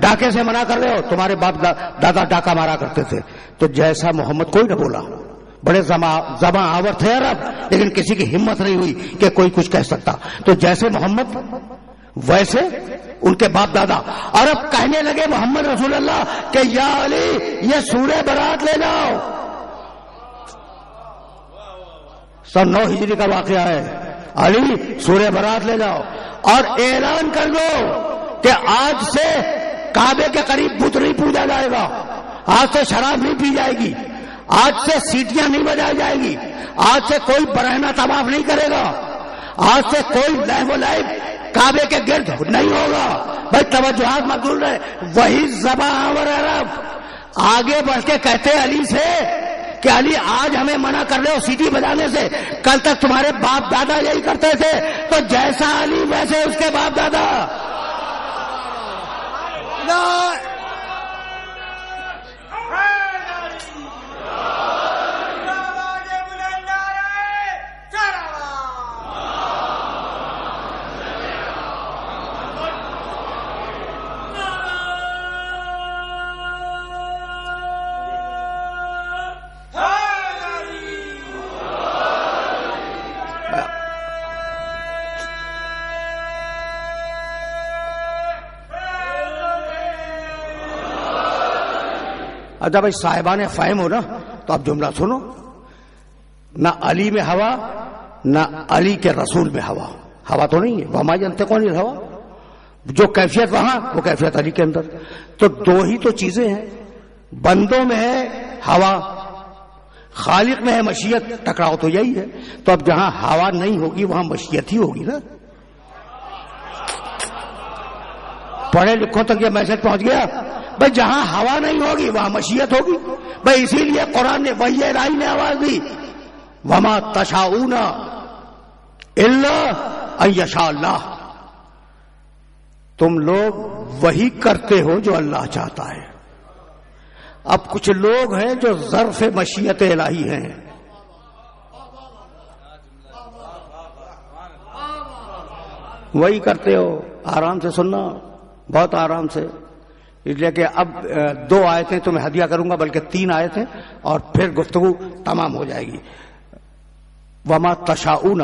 A: ڈاکے سے منع کر رہے ہو، تمہارے باپ دادا ڈاکہ مارا کرتے تھے. تو جیسا محمد کوئی نہ بولا. بڑے زباں آور تھے عرب، لیکن کسی کی ہمت نہیں ہوئی کہ کوئی کچھ کہہ سکتا. تو جیسے محمد ویسے ان کے باپ دادا. اور اب کہنے لگے محمد رسول اللہ کہ یا علی یہ سورہ برات لے جاؤ. 9 ہجری کا واقعہ ہے. علی سورہ برات لے جاؤ اور اعلان کر دو کہ آج سے کعبے کے قریب بت نہیں پوجا جائے گا، آج سے شراب نہیں پی جائے گی، آج سے سیٹیاں نہیں بجائی جائے گی، آج سے کوئی برہنہ طواف نہیں کرے گا، آج سے کوئی لہو لعب کعبے کے گرد نہیں ہوگا. بھائی توجہات مقبول رہے. وہی زباں آور عرب آگے بڑھ کے کہتے علی سے کہ علی آج ہمیں منع کر رہے ہو سیٹی بجانے سے، کل تک تمہارے باپ دادا یہی کرتے تھے. تو جیسا علی ویسے اس کے باپ دادا. اچھا بھائی صاحبان فہم ہو نا، تو اب جملہ سنو. نہ علی میں ہوا، نہ علی کے رسول میں ہوا. ہوا تو نہیں ہے، وما ینطق عن الہویٰ. جو کیفیت وہاں وہ کیفیت علی کے اندر. تو دو ہی تو چیزیں ہیں، بندوں میں ہے ہوا، خالق میں ہے مشیت. ٹکراؤ تو یہی ہے. تو اب جہاں ہوا نہیں ہوگی وہاں مشیت ہی ہوگی نا. پڑھے لکھوں تک یہ میسج پہنچ گیا. بھائی جہاں ہوا نہیں ہوگی وہاں مشیت ہوگی. بھائی اسی لیے قرآن نے وحی الہی نے آواز دی وما تشاؤون الا ان یشاء اللہ. تم لوگ وہی کرتے ہو جو اللہ چاہتا ہے. اب کچھ لوگ ہیں جو ظرف مشیت الہی ہیں. وہی کرتے ہو. آرام سے سننا، بہت آرام سے. اس لیے کہ اب 2 آیتیں تمہیں ہدیہ کروں گا، بلکہ 3 آیتیں، اور پھر گفتگو تمام ہو جائے گی. وما تشاؤون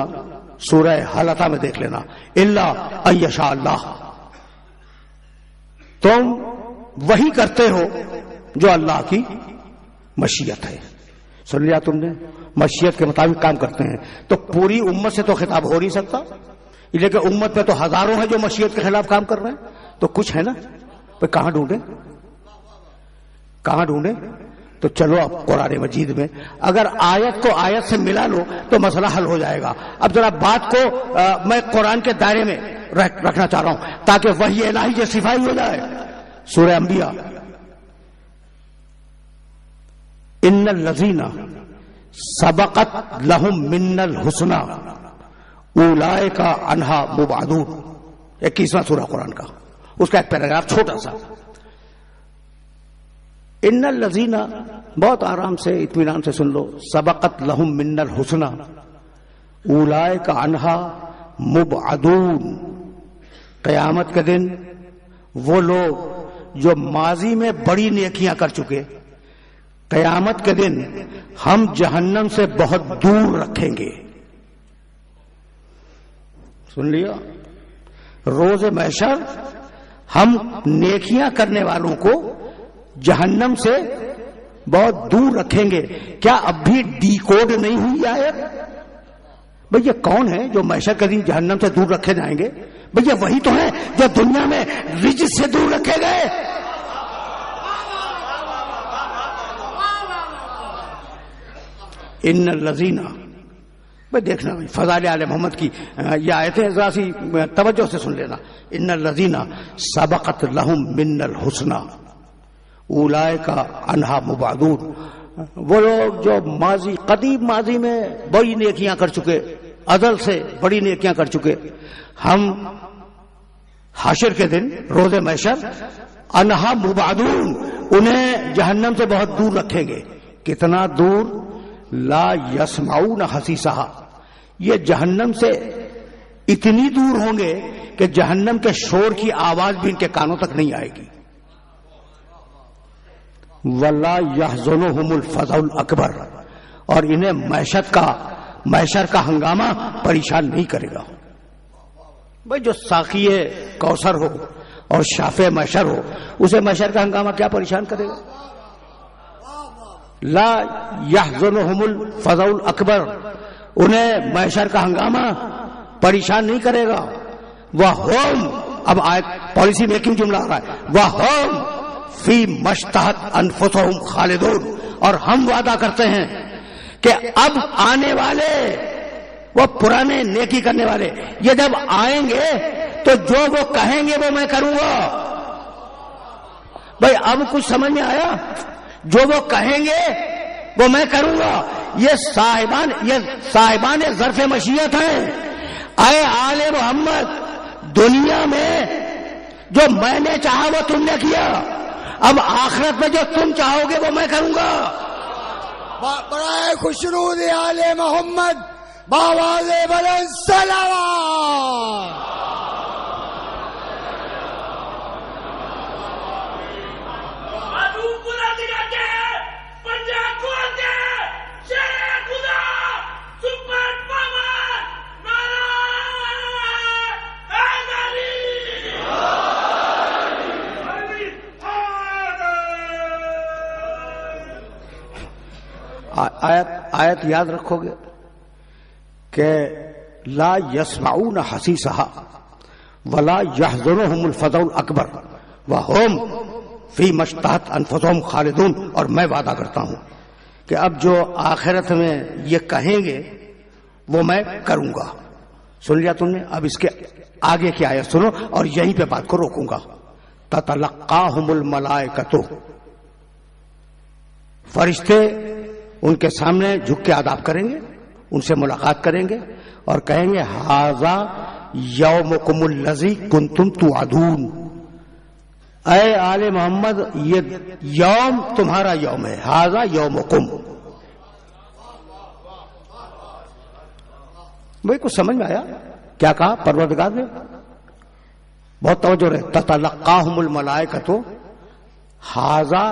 A: سورہ حلقہ میں دیکھ لینا، الا ان یشاء اللہ، تم وہی کرتے ہو جو اللہ کی مشیت ہے. سن لیا تم نے؟ مشیت کے مطابق کام کرتے ہیں. تو پوری امت سے تو خطاب ہو نہیں سکتا، لیکن امت پہ تو ہزاروں ہیں جو مشیت کے خلاف کام کر رہے ہیں. تو کچھ ہے نا، پہ کہاں ڈھونڈیں، کہاں ڈھونڈیں؟ تو چلو اب قرآن مجید میں اگر آیت کو آیت سے ملا لو تو مسئلہ حل ہو جائے گا. اب ذرا بات کو میں قرآن کے دائرے میں رکھنا چاہ رہا ہوں تاکہ وحی الہی کی صفائی ہو جائے. سورہ انبیاء، ان الذین سبقت لہم من الحسنی اولئک عنہا مبعدون، 21واں سورہ قرآن کا، اس کا ایک پیراگراف چھوٹا سا. ان الذین، بہت آرام سے اطمینان سے سن لو، سبقت لہم من الحسنی اولئک عنہا مبعدون. قیامت کے دن وہ لوگ جو ماضی میں بڑی نیکیاں کر چکے، قیامت کے دن ہم جہنم سے بہت دور رکھیں گے. سن لیا؟ روز محشر ہم نیکیاں کرنے والوں کو جہنم سے بہت دور رکھیں گے. کیا اب بھی ڈی کوڈ نہیں ہوئی آیت؟ بھئی یہ کون ہے جو محشر کے دن جہنم سے دور رکھے جائیں گے؟ بھئی یہ وہی تو ہے جو دنیا میں رجس سے دور رکھے گئے. ان الذین، بھئی دیکھنا بھئی فضائل آل محمد کی یہ آیتیں ذرا سی توجہ سے سن لینا. ان الذین سبقت لہم من الحسنی اولئک عنہا مبعدون. وہ لوگ جو ماضی، قدیم ماضی میں بڑی نیکیاں کر چکے، ازل سے بڑی نیکیاں کر چکے، ہم حشر کے دن روز محشر عنہا مبعدون انہیں جہنم سے بہت دور رکھیں گے. کتنا دور؟ لا یسمعون حسیسہا، یہ جہنم سے اتنی دور ہوں گے کہ جہنم کے شور کی آواز بھی ان کے کانوں تک نہیں آئے گی. وَلَا يَحْزُنُهُمُ الْفَزْعُ الْأَكْبَرُ، اور انہیں محشر کا ہنگامہ پریشان نہیں کرے گا. بھئی جو ساقی کوثر ہو اور شافع محشر ہو، اسے محشر کا ہنگامہ کیا پریشان کرے گا؟ لا يحزنهم الفزع الاکبر، انہیں محشر کا ہنگامہ پریشان نہیں کرے گا. وَهُمْ، اب پالیسی میکنگ جملہ آ رہا ہے، وَهُمْ فِي مَشْتَهَتْ أَنفُسُهُمْ خَالِدُونَ، اور ہم وعدہ کرتے ہیں کہ اب آنے والے وہ پرانے نیکی کرنے والے یہ جب آئیں گے تو جو وہ کہیں گے وہ میں کروں گا. بھائی اب کچھ سمجھ میں آیا؟ جو وہ کہیں گے وہ میں کروں گا. یہ صاحبان ظرف مشیت ہیں. اے آل محمد، دنیا میں جو میں نے چاہا وہ تم نے کیا، اب آخرت میں جو تم چاہو گے وہ میں کروں گا.
B: برائے خوشنود آل محمد باواز بلند صلوات.
A: آیت یاد رکھو گے کہ لا یسمعون حسیسہا ولا یحزنہم الفزع الاکبر وہم فی مشتہت انفسہم خالدون. اور میں وعدہ کرتا ہوں کہ اب جو آخرت میں یہ کہیں گے وہ میں کروں گا. سن لیا تم نے؟ اب اس کے آگے کی آیت سنو اور یہیں پہ بات کو روکوں گا. تتلقاہم الملائکۃ، فرشتے ان کے سامنے جھک کے آداب کریں گے، ان سے ملاقات کریں گے اور کہیں گے ھذا یومکم الذی کنتم توعدون. اے آل محمد، یہ یوم تمہارا یوم ہے. ھذا یومکم. بھائی کچھ سمجھ میں آیا کیا کہا پروردگار نے؟ بہت توجہ رہے. تتلقاہم الملائکۃ ھذا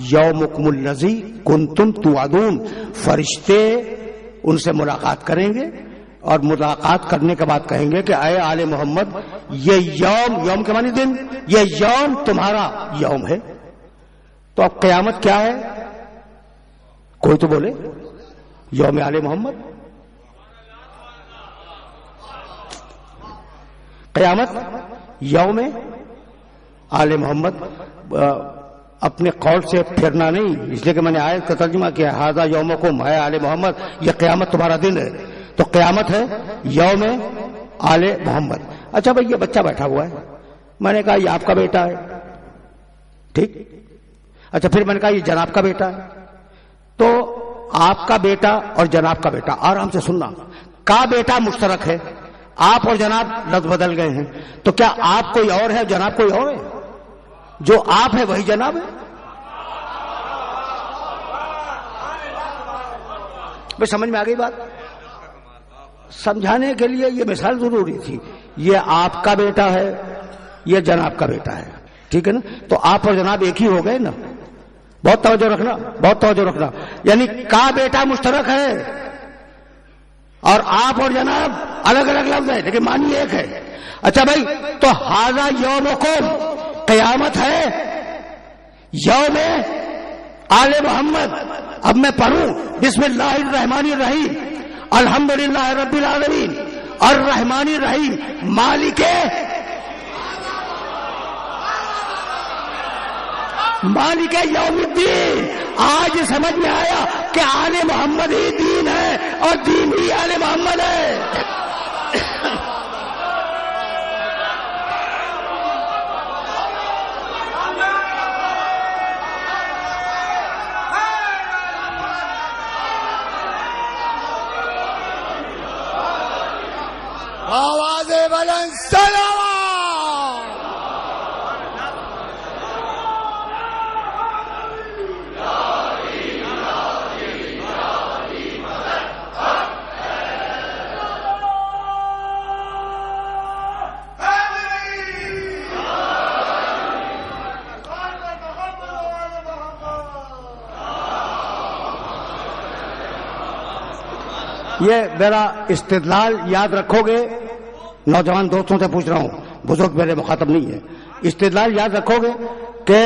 A: یومکم الذی کنتم توعدون. فرشتے ان سے ملاقات کریں گے اور ملاقات کرنے کے بعد کہیں گے کہ اے آل محمد یہ یوم کے معنی دن، یہ یوم تمہارا یوم ہے. تو اب قیامت کیا ہے؟ کوئی تو بولے. یوم آل محمد، قیامت یوم آل محمد. اپنے قول سے پھرنا نہیں، اس لیے کہ میں نے آیت کا ترجمہ کیا ھذا یومکم اے آل محمد، یہ قیامت تمہارا دن ہے. تو قیامت ہے یوم آل محمد. اچھا بھائی یہ بچہ بیٹھا ہوا ہے، میں نے کہا یہ آپ کا بیٹا ہے، ٹھیک. اچھا پھر میں نے کہا یہ جناب کا بیٹا ہے. تو آپ کا بیٹا اور جناب کا بیٹا، آرام سے سننا، کا بیٹا مشترک ہے، آپ اور جناب لفظ بدل گئے ہیں. تو کیا آپ کوئی اور ہے، جناب کوئی اور ہے؟ جو آپ ہے وہی جناب ہے. بھائی سمجھ میں آ گئی بات؟ سمجھانے کے لیے یہ مثال ضروری تھی. یہ آپ کا بیٹا ہے، یہ جناب کا بیٹا ہے، ٹھیک ہے نا. تو آپ اور جناب ایک ہی ہو گئے نا. بہت توجہ رکھنا، بہت توجہ رکھنا. یعنی کا بیٹا مشترک ہے اور آپ اور جناب الگ الگ لفظ ہے لیکن معنی ایک ہے. اچھا بھائی تو ھذا یومکم قیامت ہے یوم آل محمد. اب میں پڑھوں بسم اللہ الرحمن الرحیم الحمدللہ رب العالمین الرحمن الرحیم مالک یوم الدین. آج سمجھ میں آیا کہ آل محمد ہی دین ہے اور دین ہی آل محمد ہے.
B: آواز بلند سلام.
A: یہ میرا استدلال یاد رکھو گے. نوجوان دوستوں سے پوچھ رہا ہوں، بزرگ میرے مخاطب نہیں ہے. استدلال یاد رکھو گے کہ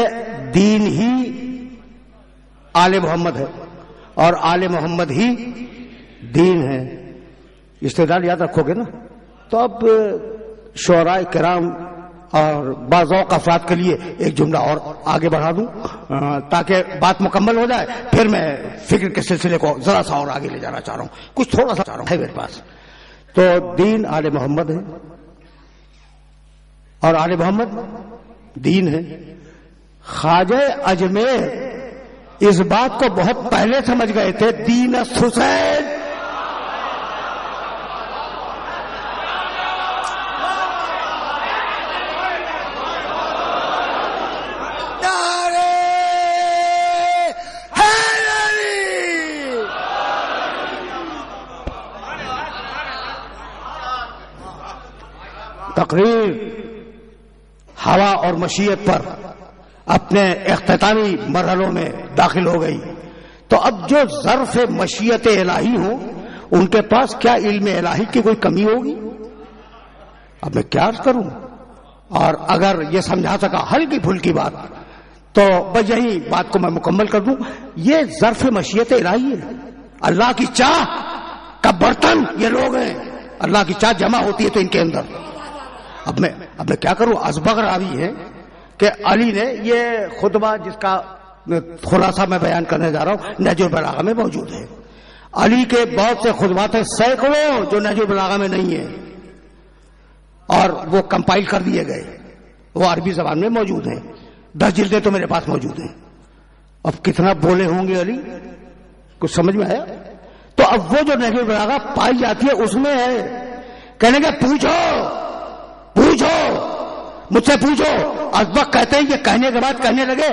A: دین ہی آل محمد ہے اور آل محمد ہی دین ہے. استدلال یاد رکھو گے نا. تو اب شعراء کرام اور بعض اوقات افراد کے لیے ایک جملہ اور آگے بڑھا دوں تاکہ بات مکمل ہو جائے. پھر میں فکر کے سلسلے کو ذرا سا اور آگے لے جانا چاہ رہا ہوں. کچھ تھوڑا سا چاہ رہا ہوں ہے میرے پاس. تو دین آل محمد ہے اور آل محمد دین ہے. خواجہ اجمیر اس بات کو بہت پہلے سمجھ گئے تھے. دین حسین تقریر ہوا اور مشیت پر اپنے اختتامی مرحلوں میں داخل ہو گئی. تو اب جو ظرف مشیت الہی ہوں ان کے پاس کیا علم الہی کی کوئی کمی ہوگی؟ اب میں کیا عرض کروں. اور اگر یہ سمجھا سکا ہلکی پھلکی بات تو بس یہی بات کو میں مکمل کر دوں. یہ ظرف مشیت الہی ہے. اللہ کی چاہ کا برتن یہ لوگ ہیں. اللہ کی چاہ جمع ہوتی ہے تو ان کے اندر. اب میں کیا کروں. ازبغ راوی ہے کہ علی نے یہ خطبہ جس کا خلاصہ میں بیان کرنے جا رہا ہوں نہج البلاغہ میں موجود ہے. علی کے بہت سے خطبات ہیں سینکڑوں جو نہج البلاغہ میں نہیں ہیں اور وہ کمپائل کر دیے گئے. وہ عربی زبان میں موجود ہیں. 10 جلدیں تو میرے پاس موجود ہیں. اب کتنا بولے ہوں گے علی، کچھ سمجھ میں آیا؟ تو اب وہ جو نہج البلاغہ پائی جاتی ہے اس میں ہے. کہنے گے پوچھو مجھ سے پوچھو. ازبق کہتے ہیں یہ کہنے کے بعد کہنے لگے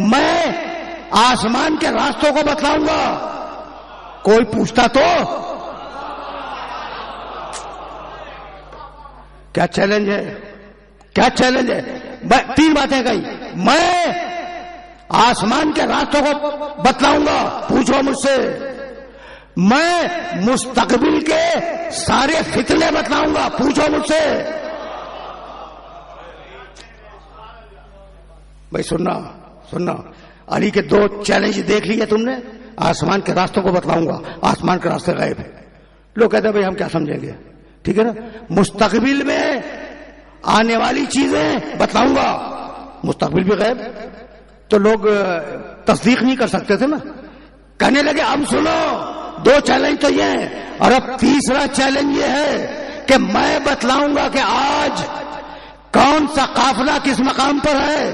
A: میں آسمان کے راستوں کو بتلاؤں گا. کوئی پوچھتا تو کیا چیلنج ہے؟ کیا چیلنج ہے؟ 3 باتیں کہی. میں آسمان کے راستوں کو بتلاؤں گا، پوچھو مجھ سے. میں مستقبل کے سارے فتنے بتلاؤں گا، پوچھو مجھ سے. بھائی سننا، علی کے 2 چیلنج دیکھ لیے تم نے. آسمان کے راستوں کو بتلاؤں گا، آسمان کے راستے غائب ہیں. لوگ کہتے ہیں بھائی ہم کیا سمجھیں گے، ٹھیک ہے نا. مستقبل میں آنے والی چیزیں بتلاؤں گا، مستقبل بھی غائب. تو لوگ تصدیق نہیں کر سکتے تھے نا، کہنے لگے اب سنو 2 چیلنج تو یہ ہیں، اور اب تیسرا چیلنج یہ ہے کہ میں بتلاؤں گا کہ آج کون سا قافلہ کس مقام پر ہے،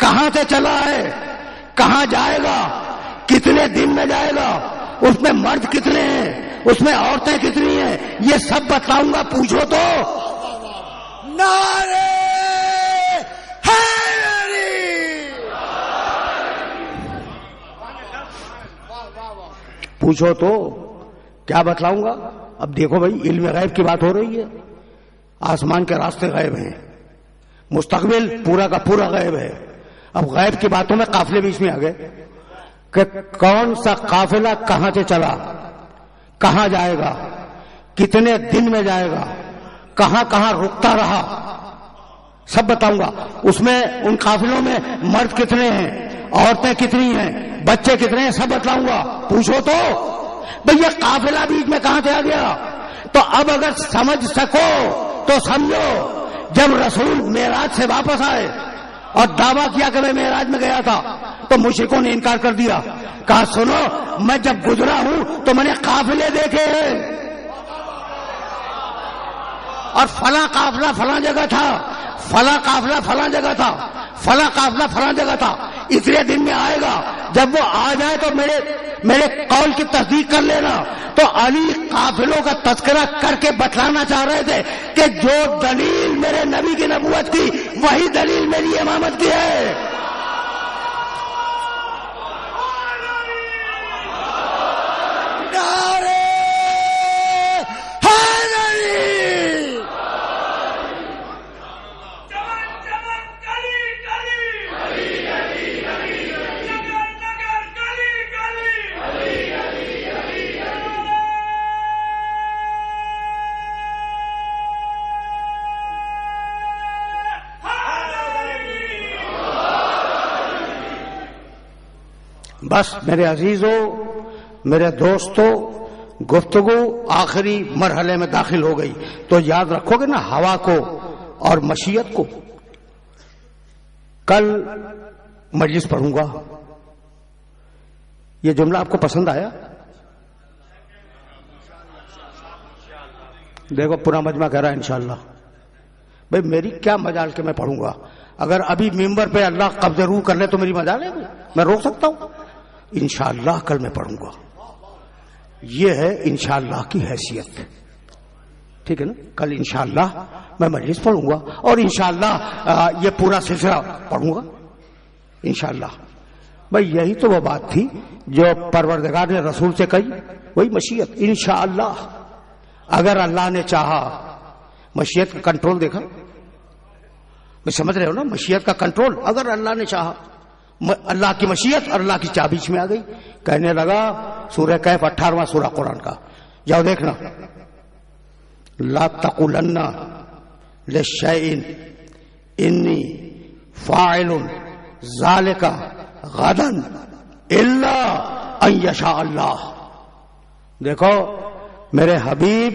A: کہاں سے چلا ہے، کہاں جائے گا، کتنے دن میں جائے گا، اس میں مرد کتنے ہیں، اس میں عورتیں کتنی ہیں، یہ سب بتلاؤں گا. پوچھو تو.
B: نعرے حیدری.
A: پوچھو تو کیا بتلاؤں گا. اب دیکھو بھائی، علم غیب کی بات ہو رہی ہے. آسمان کے راستے غائب ہیں، مستقبل پورا کا پورا غائب ہے. اب غیب کی باتوں میں قافلے بیچ میں آ گئے کہ کون سا قافلہ کہاں سے چلا، کہاں جائے گا، کتنے دن میں جائے گا، کہاں کہاں رکتا رہا، سب بتاؤں گا. اس میں ان قافلوں میں مرد کتنے ہیں، عورتیں کتنی ہیں، بچے کتنے ہیں، سب بتلاؤں گا. پوچھو تو بھئی یہ قافلہ بیچ میں کہاں سے آ گیا. تو اب اگر سمجھ سکو تو سمجھو. جب رسول معراج سے واپس آئے اور دعویٰ کیا کہ میں معراج میں گیا تھا تو مشرکوں نے انکار کر دیا. کہا سنو، میں جب گزرا ہوں تو میں نے قافلے دیکھے ہیں، اور فلاں قافلہ فلاں جگہ تھا، فلاں قافلہ فلاں جگہ تھا، فلاں قافلہ فلاں جگہ تھا. اتنے دن میں آئے گا. جب وہ آ جائے تو میرے قول کی تصدیق کر لینا. تو علی قافلوں کا تذکرہ کر کے بتلانا چاہ رہے تھے کہ جو دلیل میرے نبی کی نبوت کی، وہی دلیل میری امامت کی ہے.
B: نعرے حیدری.
A: بس میرے عزیزوں، میرے دوستوں، گفتگو آخری مرحلے میں داخل ہو گئی. تو یاد رکھو گے نا ہوا کو اور مشیت کو. کل مجلس پڑھوں گا. یہ جملہ آپ کو پسند آیا؟ دیکھو پورا مجمع کہہ رہا ہے انشاءاللہ. بھئی میری کیا مجال کہ میں پڑھوں گا. اگر ابھی ممبر پہ اللہ قبض روح کر لے تو میری مجال ہے، میں روک سکتا ہوں؟ انشاءاللہ کل میں پڑھوں گا. یہ ہے انشاءاللہ کی حیثیت، ٹھیک ہے نا. کل انشاءاللہ میں مجلس پڑھوں گا اور انشاءاللہ یہ پورا سلسلہ پڑھوں گا انشاءاللہ. بھئی یہی تو وہ بات تھی جو پروردگار نے رسول سے کہی، وہی مشیت. انشاءاللہ اگر اللہ نے چاہا. مشیت کا کنٹرول دیکھا، میں سمجھ رہے ہو نا، مشیت کا کنٹرول. اگر اللہ نے چاہا، اللہ کی مشیت اور اللہ کی چاہ بیچ میں آ گئی. کہنے لگا سورہ کہف 18واں سورہ قرآن کا، جاؤ دیکھنا. لا تقولن لشیء انی فاعل ذلک غدا الا ان یشاء اللہ. دیکھو میرے حبیب،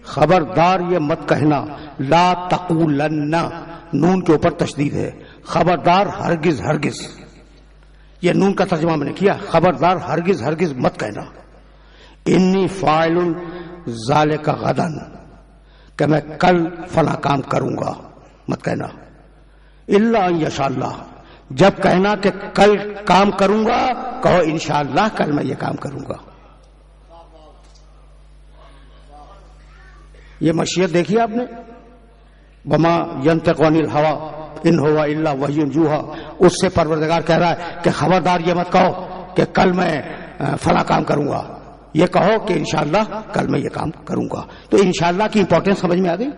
A: خبردار یہ مت کہنا لا تقولن، نون کے اوپر تشدید ہے. خبردار ہرگز ہرگز، یہ نون کا ترجمہ میں نے کیا. خبردار ہرگز ہرگز مت کہنا انی فاعل ذالک غدا، کہ میں کل فلاں کام کروں گا، مت کہنا. الا ان یشاء اللہ، جب کہنا کہ کل کام کروں گا کہو انشاءاللہ کل میں یہ کام کروں گا. یہ مشیت دیکھی آپ نے. وما ينطق عن الهوى ان هو الا وحی یوحی. اس سے پروردگار کہہ رہا ہے کہ خبردار یہ مت کہو کہ کل میں فلاں کام کروں گا، یہ کہو کہ انشاءاللہ کل میں یہ کام کروں گا. تو انشاءاللہ کی امپورٹنس سمجھ میں آ گئی.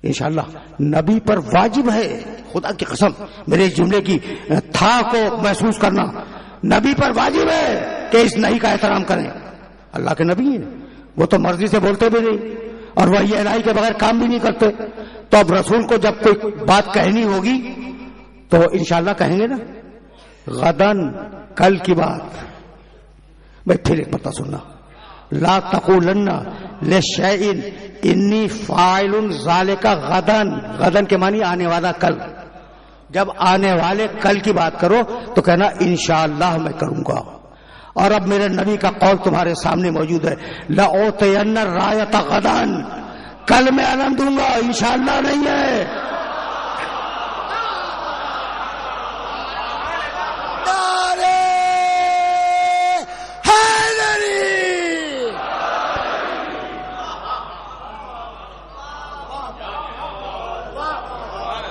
A: انشاءاللہ نبی پر واجب ہے، خدا کی قسم میرے جملے کی تھا کو محسوس کرنا. نبی پر واجب ہے کہ اس نہیں کا احترام کریں. اللہ کے نبی ہیں, وہ تو مرضی سے بولتے بھی نہیں اور وحی الہی کے بغیر کام بھی نہیں کرتے. تو اب رسول کو جب کوئی بات کہنی ہوگی تو انشاءاللہ کہیں گے نا. غدن, کل کی بات. بھائی پھر ایک پتہ سننا, لا تقولن لشیء انی فاعل ذالک غدن. غدن کے معنی آنے والا کل. جب آنے والے کل کی بات کرو تو کہنا انشاءاللہ میں کروں گا. اور اب میرے نبی کا قول تمہارے سامنے موجود ہے, لأوتین الرایۃ غدن, کل میں علم دوں گا, انشاءاللہ نہیں ہے.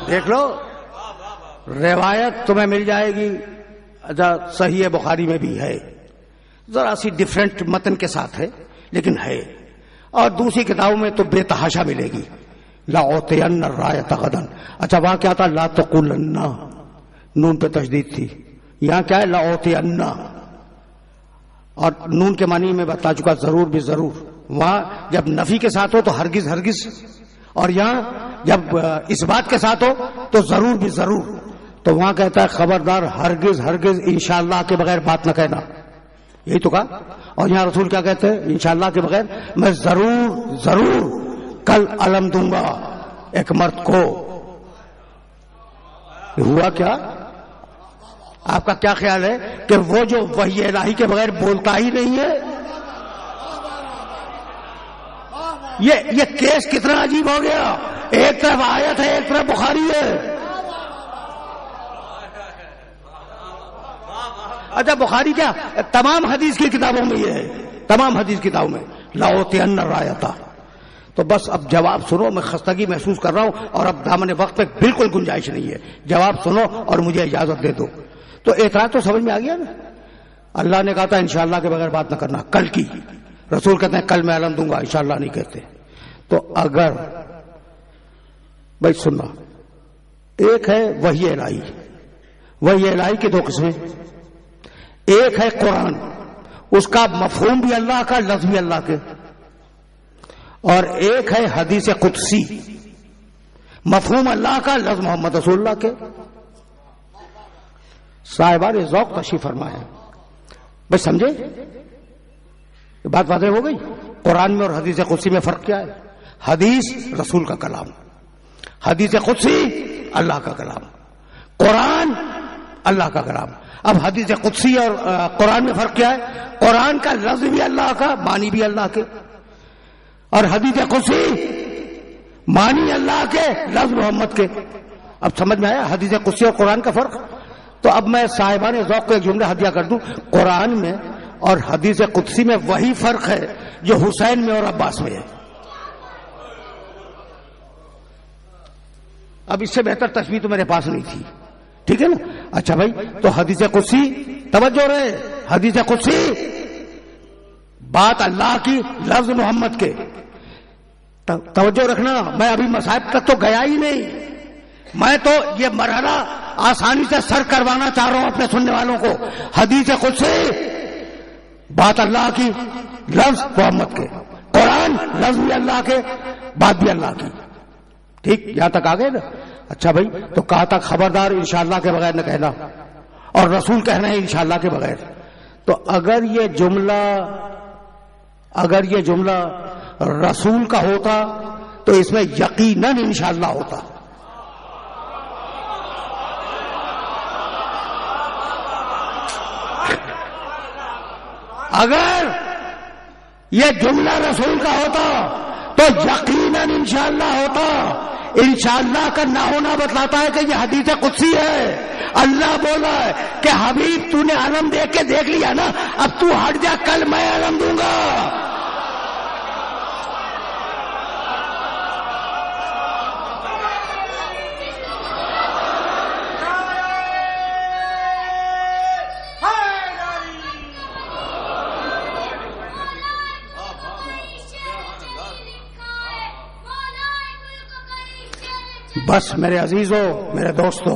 A: دیکھ لو, روایت تمہیں مل جائے گی. اچھا, صحیح بخاری میں بھی ہے, ذرا سی ڈفرینٹ متن کے ساتھ ہے لیکن ہے. اور دوسری کتابوں میں تو بے تحاشا ملے گی, لأوتین الرایۃ غدن. اچھا, وہاں کیا تھا؟ لا تقولن, نون پہ تشدید تھی. یہاں کیا ہے؟ لأوتین. اور نون کے معنی میں بتا چکا, ضرور بھی ضرور. وہاں جب نفی کے ساتھ ہو تو ہرگز ہرگز, اور یہاں جب اس بات کے ساتھ ہو تو ضرور بھی ضرور. تو وہاں کہتا ہے خبردار, ہرگز ہرگز انشاءاللہ کے بغیر بات نہ کہنا. یہی تو کہا. اور یہاں رسول کیا کہتے ہیں؟ انشاءاللہ کے بغیر میں ضرور ضرور کل علم دوں گا ایک مرد کو. ہوا کیا؟ آپ کا کیا خیال ہے کہ وہ جو وحی الہی کے بغیر بولتا ہی نہیں ہے, یہ کیس کتنا عجیب ہو گیا. ایک طرف آیت ہے, ایک طرف بخاری ہے. اچھا, بخاری کیا تمام حدیث کی کتابوں میں یہ ہے, تمام حدیث کتابوں میں لأوتین الرایۃ. تو بس اب جواب سنو, میں خستگی محسوس کر رہا ہوں اور اب دامن وقت پہ بالکل گنجائش نہیں ہے. جواب سنو اور مجھے اجازت دے دو. تو اعتراض تو سمجھ میں آ گیا نا. اللہ نے کہا تھا انشاءاللہ کے بغیر بات نہ کرنا, کل کی. رسول کہتے ہیں کل میں علم دوں گا, انشاءاللہ نہیں کہتے. تو اگر بھائی سننا, ایک ہے وحی الہی. وحی الہی کی دو قسمیں, ایک ہے قرآن, اس کا مفہوم بھی اللہ کا, لفظ بھی اللہ کے. اور ایک ہے حدیث قدسی, مفہوم اللہ کا, لفظ محمد رسول اللہ کے. صاحبان ذوق تشریف فرمایا. بس سمجھے بات واضح ہو گئی. قرآن میں اور حدیث قدسی میں فرق کیا ہے؟ حدیث رسول کا کلام, حدیث قدسی اللہ کا کلام, قرآن اللہ کا کلام. اب حدیث قدسی اور قرآن میں فرق کیا ہے؟ قرآن کا لفظ بھی اللہ کا, معنی بھی اللہ کے. اور حدیث قدسی معنی اللہ کے, لفظ محمد کے. اب سمجھ میں آیا حدیث قدسی اور قرآن کا فرق؟ تو اب میں صاحبان ذوق کو ایک جملہ ہدیہ کر دوں. قرآن میں اور حدیث قدسی میں وہی فرق ہے جو حسین میں اور عباس میں ہے. اب اس سے بہتر تشبیہ تو میرے پاس نہیں تھی, ٹھیک ہے نا. اچھا بھائی, تو حدیث قدسی, توجہ رہے, حدیث قدسی بات اللہ کی, لفظ محمد کے. توجہ رکھنا, میں ابھی مصائب تک تو گیا ہی نہیں. میں تو یہ مرحلہ آسانی سے سر کروانا چاہ رہا ہوں اپنے سننے والوں کو. حدیث قدسی بات اللہ کی, لفظ محمد کے. قرآن لفظ بھی اللہ کے, بات بھی اللہ کی. ٹھیک, یہاں تک آ گئے نا. اچھا بھائی, تو کہا تھا خبردار انشاءاللہ کے بغیر نہ کہنا, اور رسول کہنا ہے انشاءاللہ کے بغیر. تو اگر یہ جملہ رسول کا ہوتا تو اس میں یقیناً انشاءاللہ ہوتا. اگر یہ جملہ رسول کا ہوتا تو یقیناً انشاءاللہ ہوتا. انشاءاللہ کا نہ ہونا بتلاتا ہے کہ یہ حدیث قدسی ہے. اللہ بولا ہے کہ حبیب تو نے علم دیکھ کے دیکھ لیا نا, اب تو ہٹ جا, کل میں علم دوں گا. بس میرے عزیزوں, میرے دوستوں,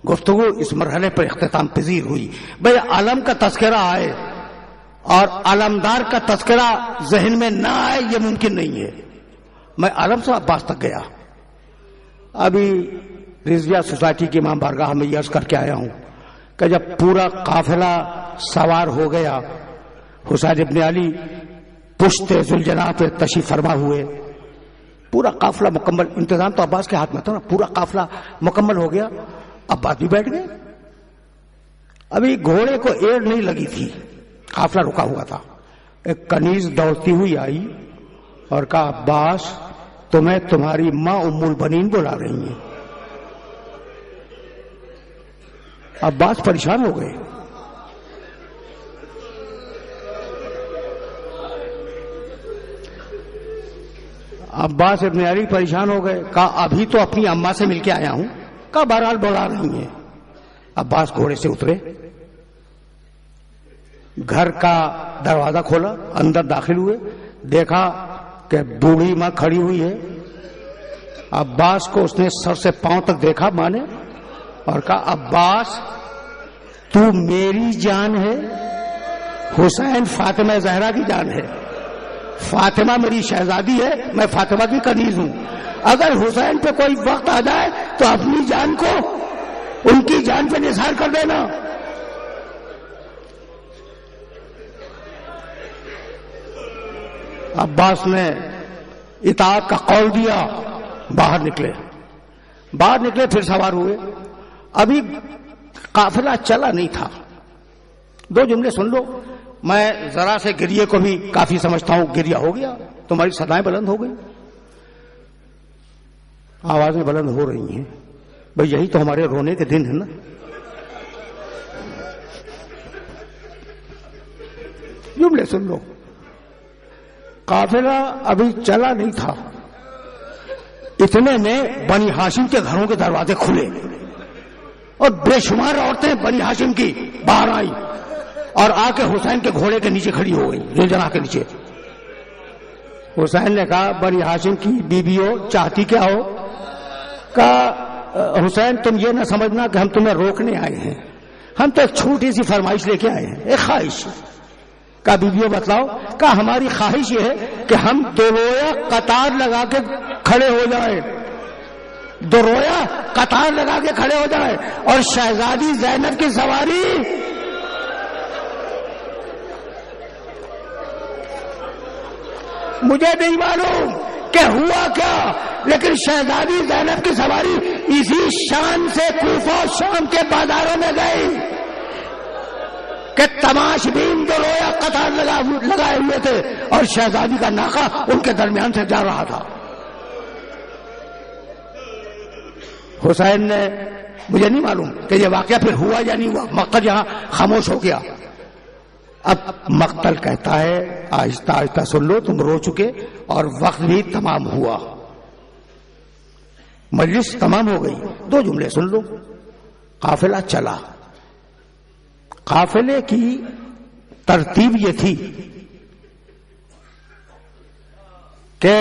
A: گفتگو اس مرحلے پر اختتام پذیر ہوئی. بھئی علم کا تذکرہ آئے اور علمدار کا تذکرہ ذہن میں نہ آئے یہ ممکن نہیں ہے. میں علم سے عباس تک گیا. ابھی رضویہ سوسائٹی کی امام بارگاہ میں یہ عرض کر کے آیا ہوں کہ جب پورا قافلہ سوار ہو گیا، حسین ابن علی پشت ذوالجناح پہ تشریف فرما ہوئے، پورا قافلہ مکمل، انتظام تو عباس کے ہاتھ میں تھا نا، پورا قافلہ مکمل ہو گیا. عباس بھی بیٹھ گئے. ابھی گھوڑے کو ایڑ نہیں لگی تھی، قافلہ رکا ہوا تھا. ایک کنیز دوڑتی ہوئی آئی اور کہا عباس تمہیں تمہاری ماں ام البنین بلا رہی ہیں. عباس پریشان ہو گئے. عباس ابن علی پریشان ہو گئے. کہا ابھی تو اپنی اماں سے مل کے آیا ہوں. کہا بہرحال بلا رہی ہیں. عباس گھوڑے سے اترے، گھر کا دروازہ کھولا، اندر داخل ہوئے، دیکھا کہ بوڑھی ماں کھڑی ہوئی ہے. عباس کو اس نے سر سے پاؤں تک دیکھا ماں نے اور کہا عباس تو میری جان ہے، حسین فاطمہ زہرا کی جان ہے. فاطمہ میری شہزادی ہے، میں فاطمہ کی کنیز ہوں. اگر حسین پہ کوئی وقت آ جائے تو اپنی جان کو ان کی جان پہ نثار کر دینا. عباس نے اطاعت کا قول دیا. باہر نکلے پھر سوار ہوئے. ابھی قافلہ چلا نہیں تھا. دو جملے سن لو. میں ذرا سے گریے کو بھی کافی سمجھتا ہوں. گریہ ہو گیا، تمہاری صدائیں بلند ہو گئی، آوازیں بلند ہو رہی ہیں. بھئی یہی تو ہمارے رونے کے دن ہیں نا. جملے سن لو. قافلہ ابھی چلا نہیں تھا، اتنے میں بنی ہاشم کے گھروں کے دروازے کھلے اور بے شمار عورتیں بنی ہاشم کی باہر آئی اور آ کے حسین کے گھوڑے کے نیچے کھڑی ہو گئی، ذوالجناح کے نیچے. حسین نے کہا بنی ہاشم کی بیویوں چاہتی کیا ہو؟ کہا حسین تم یہ نہ سمجھنا کہ ہم تمہیں روکنے آئے ہیں، ہم تو ایک چھوٹی سی فرمائش لے کے آئے ہیں، ایک خواہش. کہا بیویوں بتلاؤ. کہا ہماری خواہش یہ ہے کہ ہم دو رویا قطار لگا کے کھڑے ہو جائیں، دو رویا قطار لگا کے کھڑے ہو جائیں اور شہزادی زینب کی سواری مجھے نہیں معلوم کہ ہوا کیا، لیکن شہزادی زینب کی سواری اسی شان سے کوفہ شام کے بازاروں میں گئی کہ تماش بین جو رویا قطار لگائے ہوئے تھے اور شہزادی کا ناقہ ان کے درمیان سے جا رہا تھا. حسین نے مجھے نہیں معلوم کہ یہ واقعہ پھر ہوا یا نہیں ہوا. مقتل یہاں خاموش ہو گیا. اب مقتل کہتا ہے آہستہ آہستہ سن لو، تم رو چکے اور وقت بھی تمام ہوا، مجلس تمام ہو گئی. دو جملے سن لو. قافلہ چلا. قافلے کی ترتیب یہ تھی کہ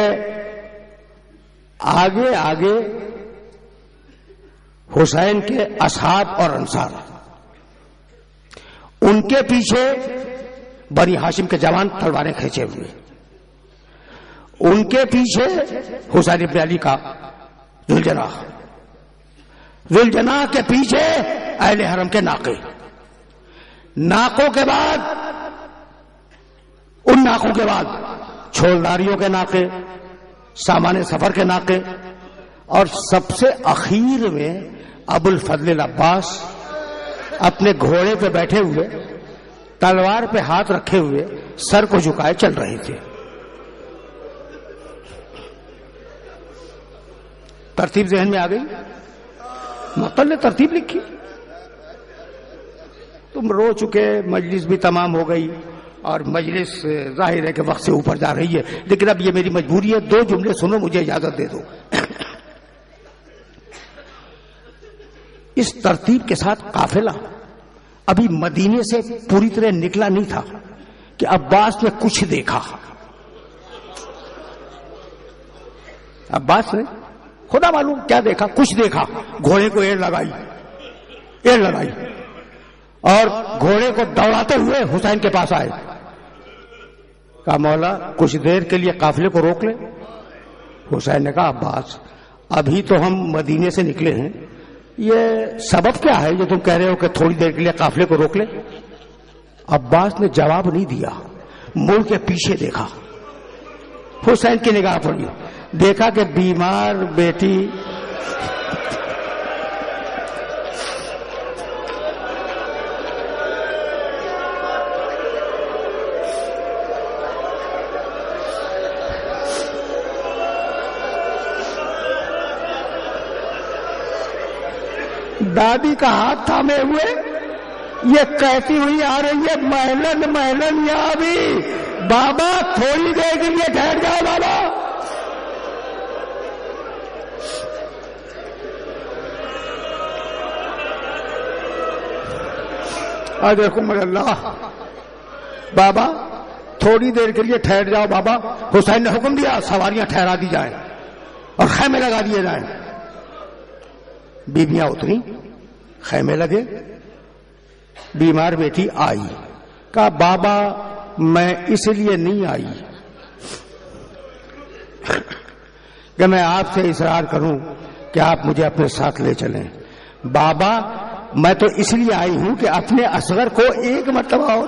A: آگے آگے حسین کے اصحاب اور انصار، ان کے پیچھے بنی ہاشم کے جوان تلواریں کھینچے ہوئے، ان کے پیچھے حسین ابن علی کا ذوالجناح، ذوالجناح کے پیچھے اہل حرم کے ناقے، ناقوں کے بعد ان ناقوں کے بعد چھولداریوں کے ناقے، سامان سفر کے ناقے، اور سب سے اخیر میں ابو الفضل العباس اپنے گھوڑے پہ بیٹھے ہوئے، تلوار پہ ہاتھ رکھے ہوئے، سر کو جھکائے چل رہے تھے. ترتیب ذہن میں آ گئی. مقتل نے ترتیب لکھی. تم رو چکے، مجلس بھی تمام ہو گئی اور مجلس ظاہر ہے کہ وقت سے اوپر جا رہی ہے، لیکن اب یہ میری مجبوری ہے. دو جملے سنو، مجھے اجازت دے دو. اس ترتیب کے ساتھ قافلہ ابھی مدینے سے پوری طرح نکلا نہیں تھا کہ عباس نے کچھ دیکھا. عباس نے خدا معلوم کیا دیکھا، کچھ دیکھا. گھوڑے کو ایڑ لگائی، یہ لڑائی، اور گھوڑے کو دوڑاتے ہوئے حسین کے پاس آئے، کہا مولا کچھ دیر کے لیے قافلے کو روک لے۔ حسین نے کہا عباس ابھی تو ہم مدینے سے نکلے ہیں، یہ سبب کیا ہے جو تم کہہ رہے ہو کہ تھوڑی دیر کے لیے قافلے کو روک لے؟ عباس نے جواب نہیں دیا، مڑ کے پیچھے دیکھا، حسین کی نگاہ پڑی، دیکھا کہ بیمار بیٹی دادی کا ہاتھ تھامے ہوئے یہ کہتی ہوئی آ رہی ہے محلن محلن یا ابھی، بابا تھوڑی دیر کے لیے ٹھہر جاؤ بابا۔ دیکھو اللہ، بابا تھوڑی دیر کے لیے ٹھہر جاؤ بابا۔ حسین نے حکم دیا سواریاں ٹھہرا دی جائیں اور خیمے لگا دیے جائیں۔ بیویاں اتری، خیمے لگے، بیمار بیٹی آئی، کہا بابا میں اس لیے نہیں آئی کہ میں آپ سے اصرار کروں کہ آپ مجھے اپنے ساتھ لے چلیں، بابا میں تو اس لیے آئی ہوں کہ اپنے اصغر کو ایک مرتبہ اور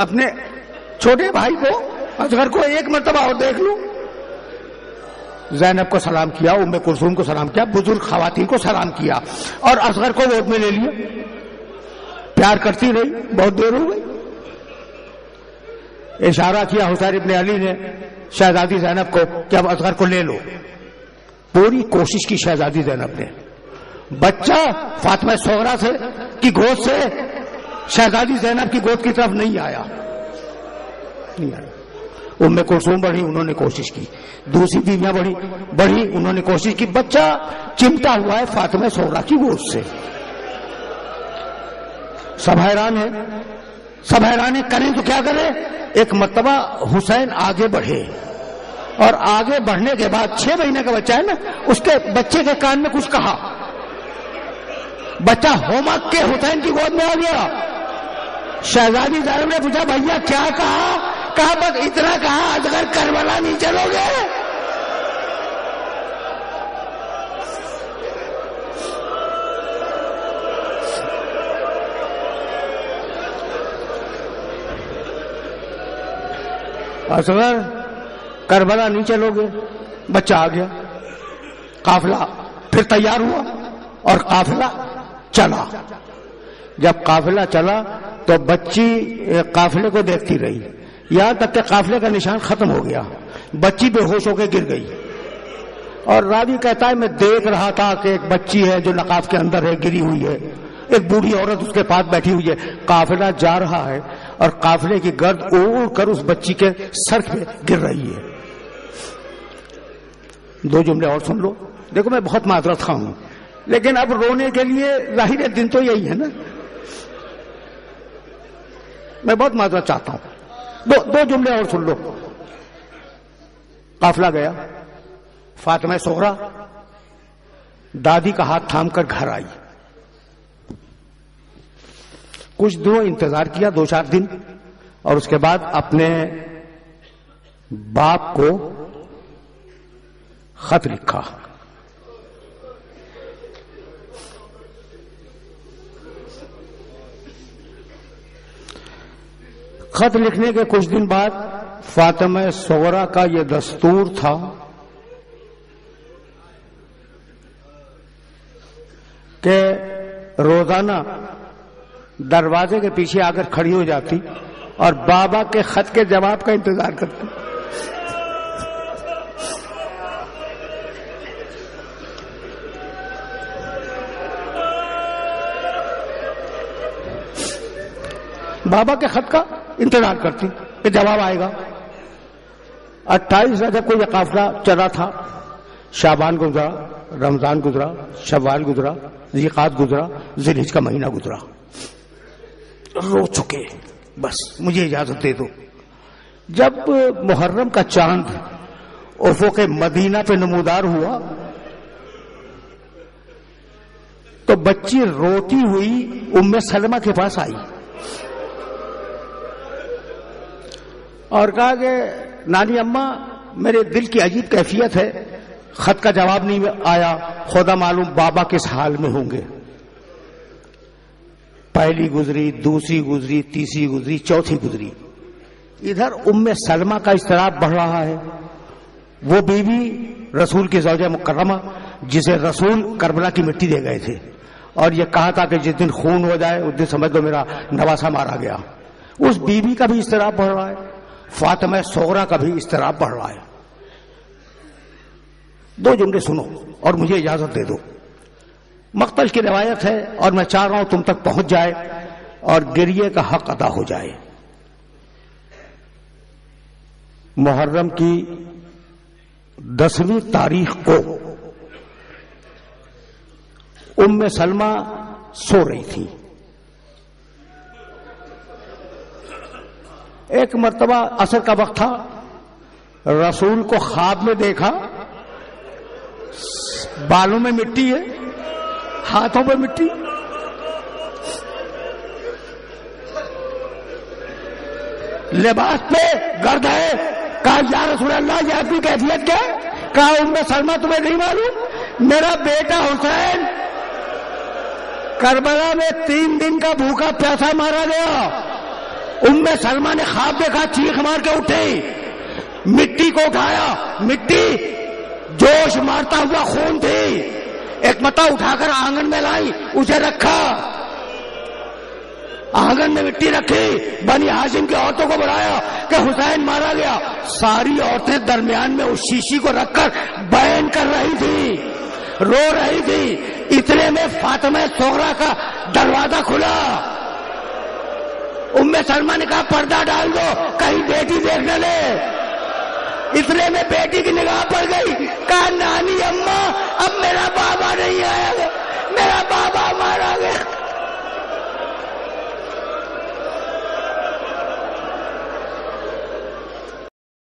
A: اپنے چھوٹے بھائی کو اصغر کو ایک مرتبہ اور دیکھ لوں۔ زینب کو سلام کیا، ام کلثوم کو سلام کیا، بزرگ خواتین کو سلام کیا، اور اصغر کو گود میں لے لیا۔ پیار کرتی رہی، بہت دیر ہو گئی۔ اشارہ کیا حسین ابن علی نے شہزادی زینب کو کہ اب اصغر کو لے لو۔ پوری کوشش کی شہزادی زینب نے، بچہ فاطمہ صغرا سے کی گود سے شہزادی زینب کی گود کی طرف نہیں آیا۔ ام کلثوم بڑھی، انہوں نے کوشش کی، دوسری بیویاں بڑھی انہوں نے کوشش کی، بچہ چمٹا ہوا ہے فاطمہ صغرا کی گود سے۔ سب حیران ہے کریں تو کیا کریں؟ ایک مرتبہ حسین آگے بڑھے، اور آگے بڑھنے کے بعد 6 مہینے کا بچہ ہے نا، اس کے بچے کے کان میں کچھ کہا، بچہ ہومک کے حسین کی گود میں آ گیا۔ شہزادی زینب نے پوچھا بھیا کیا کہا؟ کہا بس اتنا کہا اصغر کربلا نہیں چلو گے؟ اصغر کربلا نہیں چلو گے؟ بچہ آ گیا، قافلہ پھر تیار ہوا اور قافلہ چلا۔ جب قافلہ چلا تو بچی قافلے کو دیکھتی رہی، یہاں تک کہ قافلے کا نشان ختم ہو گیا، بچی بے ہوش ہو کے گر گئی۔ اور راوی کہتا ہے میں دیکھ رہا تھا کہ ایک بچی ہے جو نقاب کے اندر ہے، گری ہوئی ہے، ایک بوڑھی عورت اس کے پاس بیٹھی ہوئی ہے، قافلہ جا رہا ہے اور قافلے کی گرد اڑ کر اس بچی کے سر پہ گر رہی ہے۔ 2 جملے اور سن لو، دیکھو میں بہت معذرت خواہ ہوں، لیکن اب رونے کے لیے ظاہر دن تو یہی ہے نا، میں بہت معذرت چاہتا ہوں۔ 2 جملے اور سن لو۔ قافلہ گیا، فاطمہ صغرا دادی کا ہاتھ تھام کر گھر آئی، کچھ دنوں انتظار کیا، 2-4 دن، اور اس کے بعد اپنے باپ کو خط لکھا۔ خط لکھنے کے کچھ دن بعد فاطمہ صغرا کا یہ دستور تھا کہ روزانہ دروازے کے پیچھے آ کر کھڑی ہو جاتی اور بابا کے خط کے جواب کا انتظار کرتی۔ بابا کے خط کا انتظار کرتی کہ جواب آئے گا۔ 28 رجب کو یہ قافلہ چلا تھا، شعبان گزرا، رمضان گزرا، شوال گزرا، ذی قعدہ گزرا، ذی الحجہ کا مہینہ گزرا۔ رو چکے، بس مجھے اجازت دے دو. جب محرم کا چاند افق مدینہ پہ نمودار ہوا تو بچی روتی ہوئی ام سلمہ کے پاس آئی اور کہا کہ نانی اماں میرے دل کی عجیب کیفیت ہے، خط کا جواب نہیں آیا، خدا معلوم بابا کس حال میں ہوں گے. پہلی گزری، دوسری گزری، تیسری گزری، چوتھی گزری. ادھر ام سلمہ کا اضطراب بڑھ رہا ہے. وہ بیوی رسول کی زوجہ مکرمہ جسے رسول کربلا کی مٹی دے گئے تھے اور یہ کہا تھا کہ جس دن خون ہو جائے اس دن سمجھ لو میرا نواسا مارا گیا. اس بیوی کا بھی اضطراب بڑھ رہا ہے، فاطمہ صغرا کا بھی اضطراب بڑھ رہا ہے. دو جملے سنو اور مجھے اجازت دے دو. مقتل کی روایت ہے اور میں چاہ رہا ہوں تم تک پہنچ جائے اور گریے کا حق ادا ہو جائے. محرم کی 10ویں تاریخ کو ام سلمہ سو رہی تھی. ایک مرتبہ عصر کا وقت تھا، رسول کو خواب میں دیکھا، بالوں میں مٹی ہے، ہاتھوں پہ مٹی. لباس پہ گرد ہے. کہا یا رسول اللہ یہ آپ کی کیفیت کیا ہے؟ کہا ام سلمہ تمہیں نہیں معلوم میرا بیٹا حسین کربلا میں 3 دن کا بھوکا پیاسا مارا گیا. ام سلمہ نے خواب دیکھا، چیخ مار کے اٹھی، مٹی کو اٹھایا، مٹی جوش مارتا ہوا خون تھی. ایک مٹا اٹھا کر آنگن میں لائی، اسے رکھا، آنگن میں مٹی رکھی. بنی ہاشم کی عورتوں کو بلایا کہ حسین مارا گیا. ساری عورتیں درمیان میں اس شیشی کو رکھ کر بیان کر رہی تھی، رو رہی تھی. اتنے میں فاطمہ صغرا کا دروازہ کھلا. ام سلمہ نے کہا پردہ ڈال دو کہیں بیٹی دیکھ نہ لے. اتنے میں بیٹی کی نگاہ پڑ گئی. کہا نانی اماں اب میرا بابا نہیں آیا، میرا بابا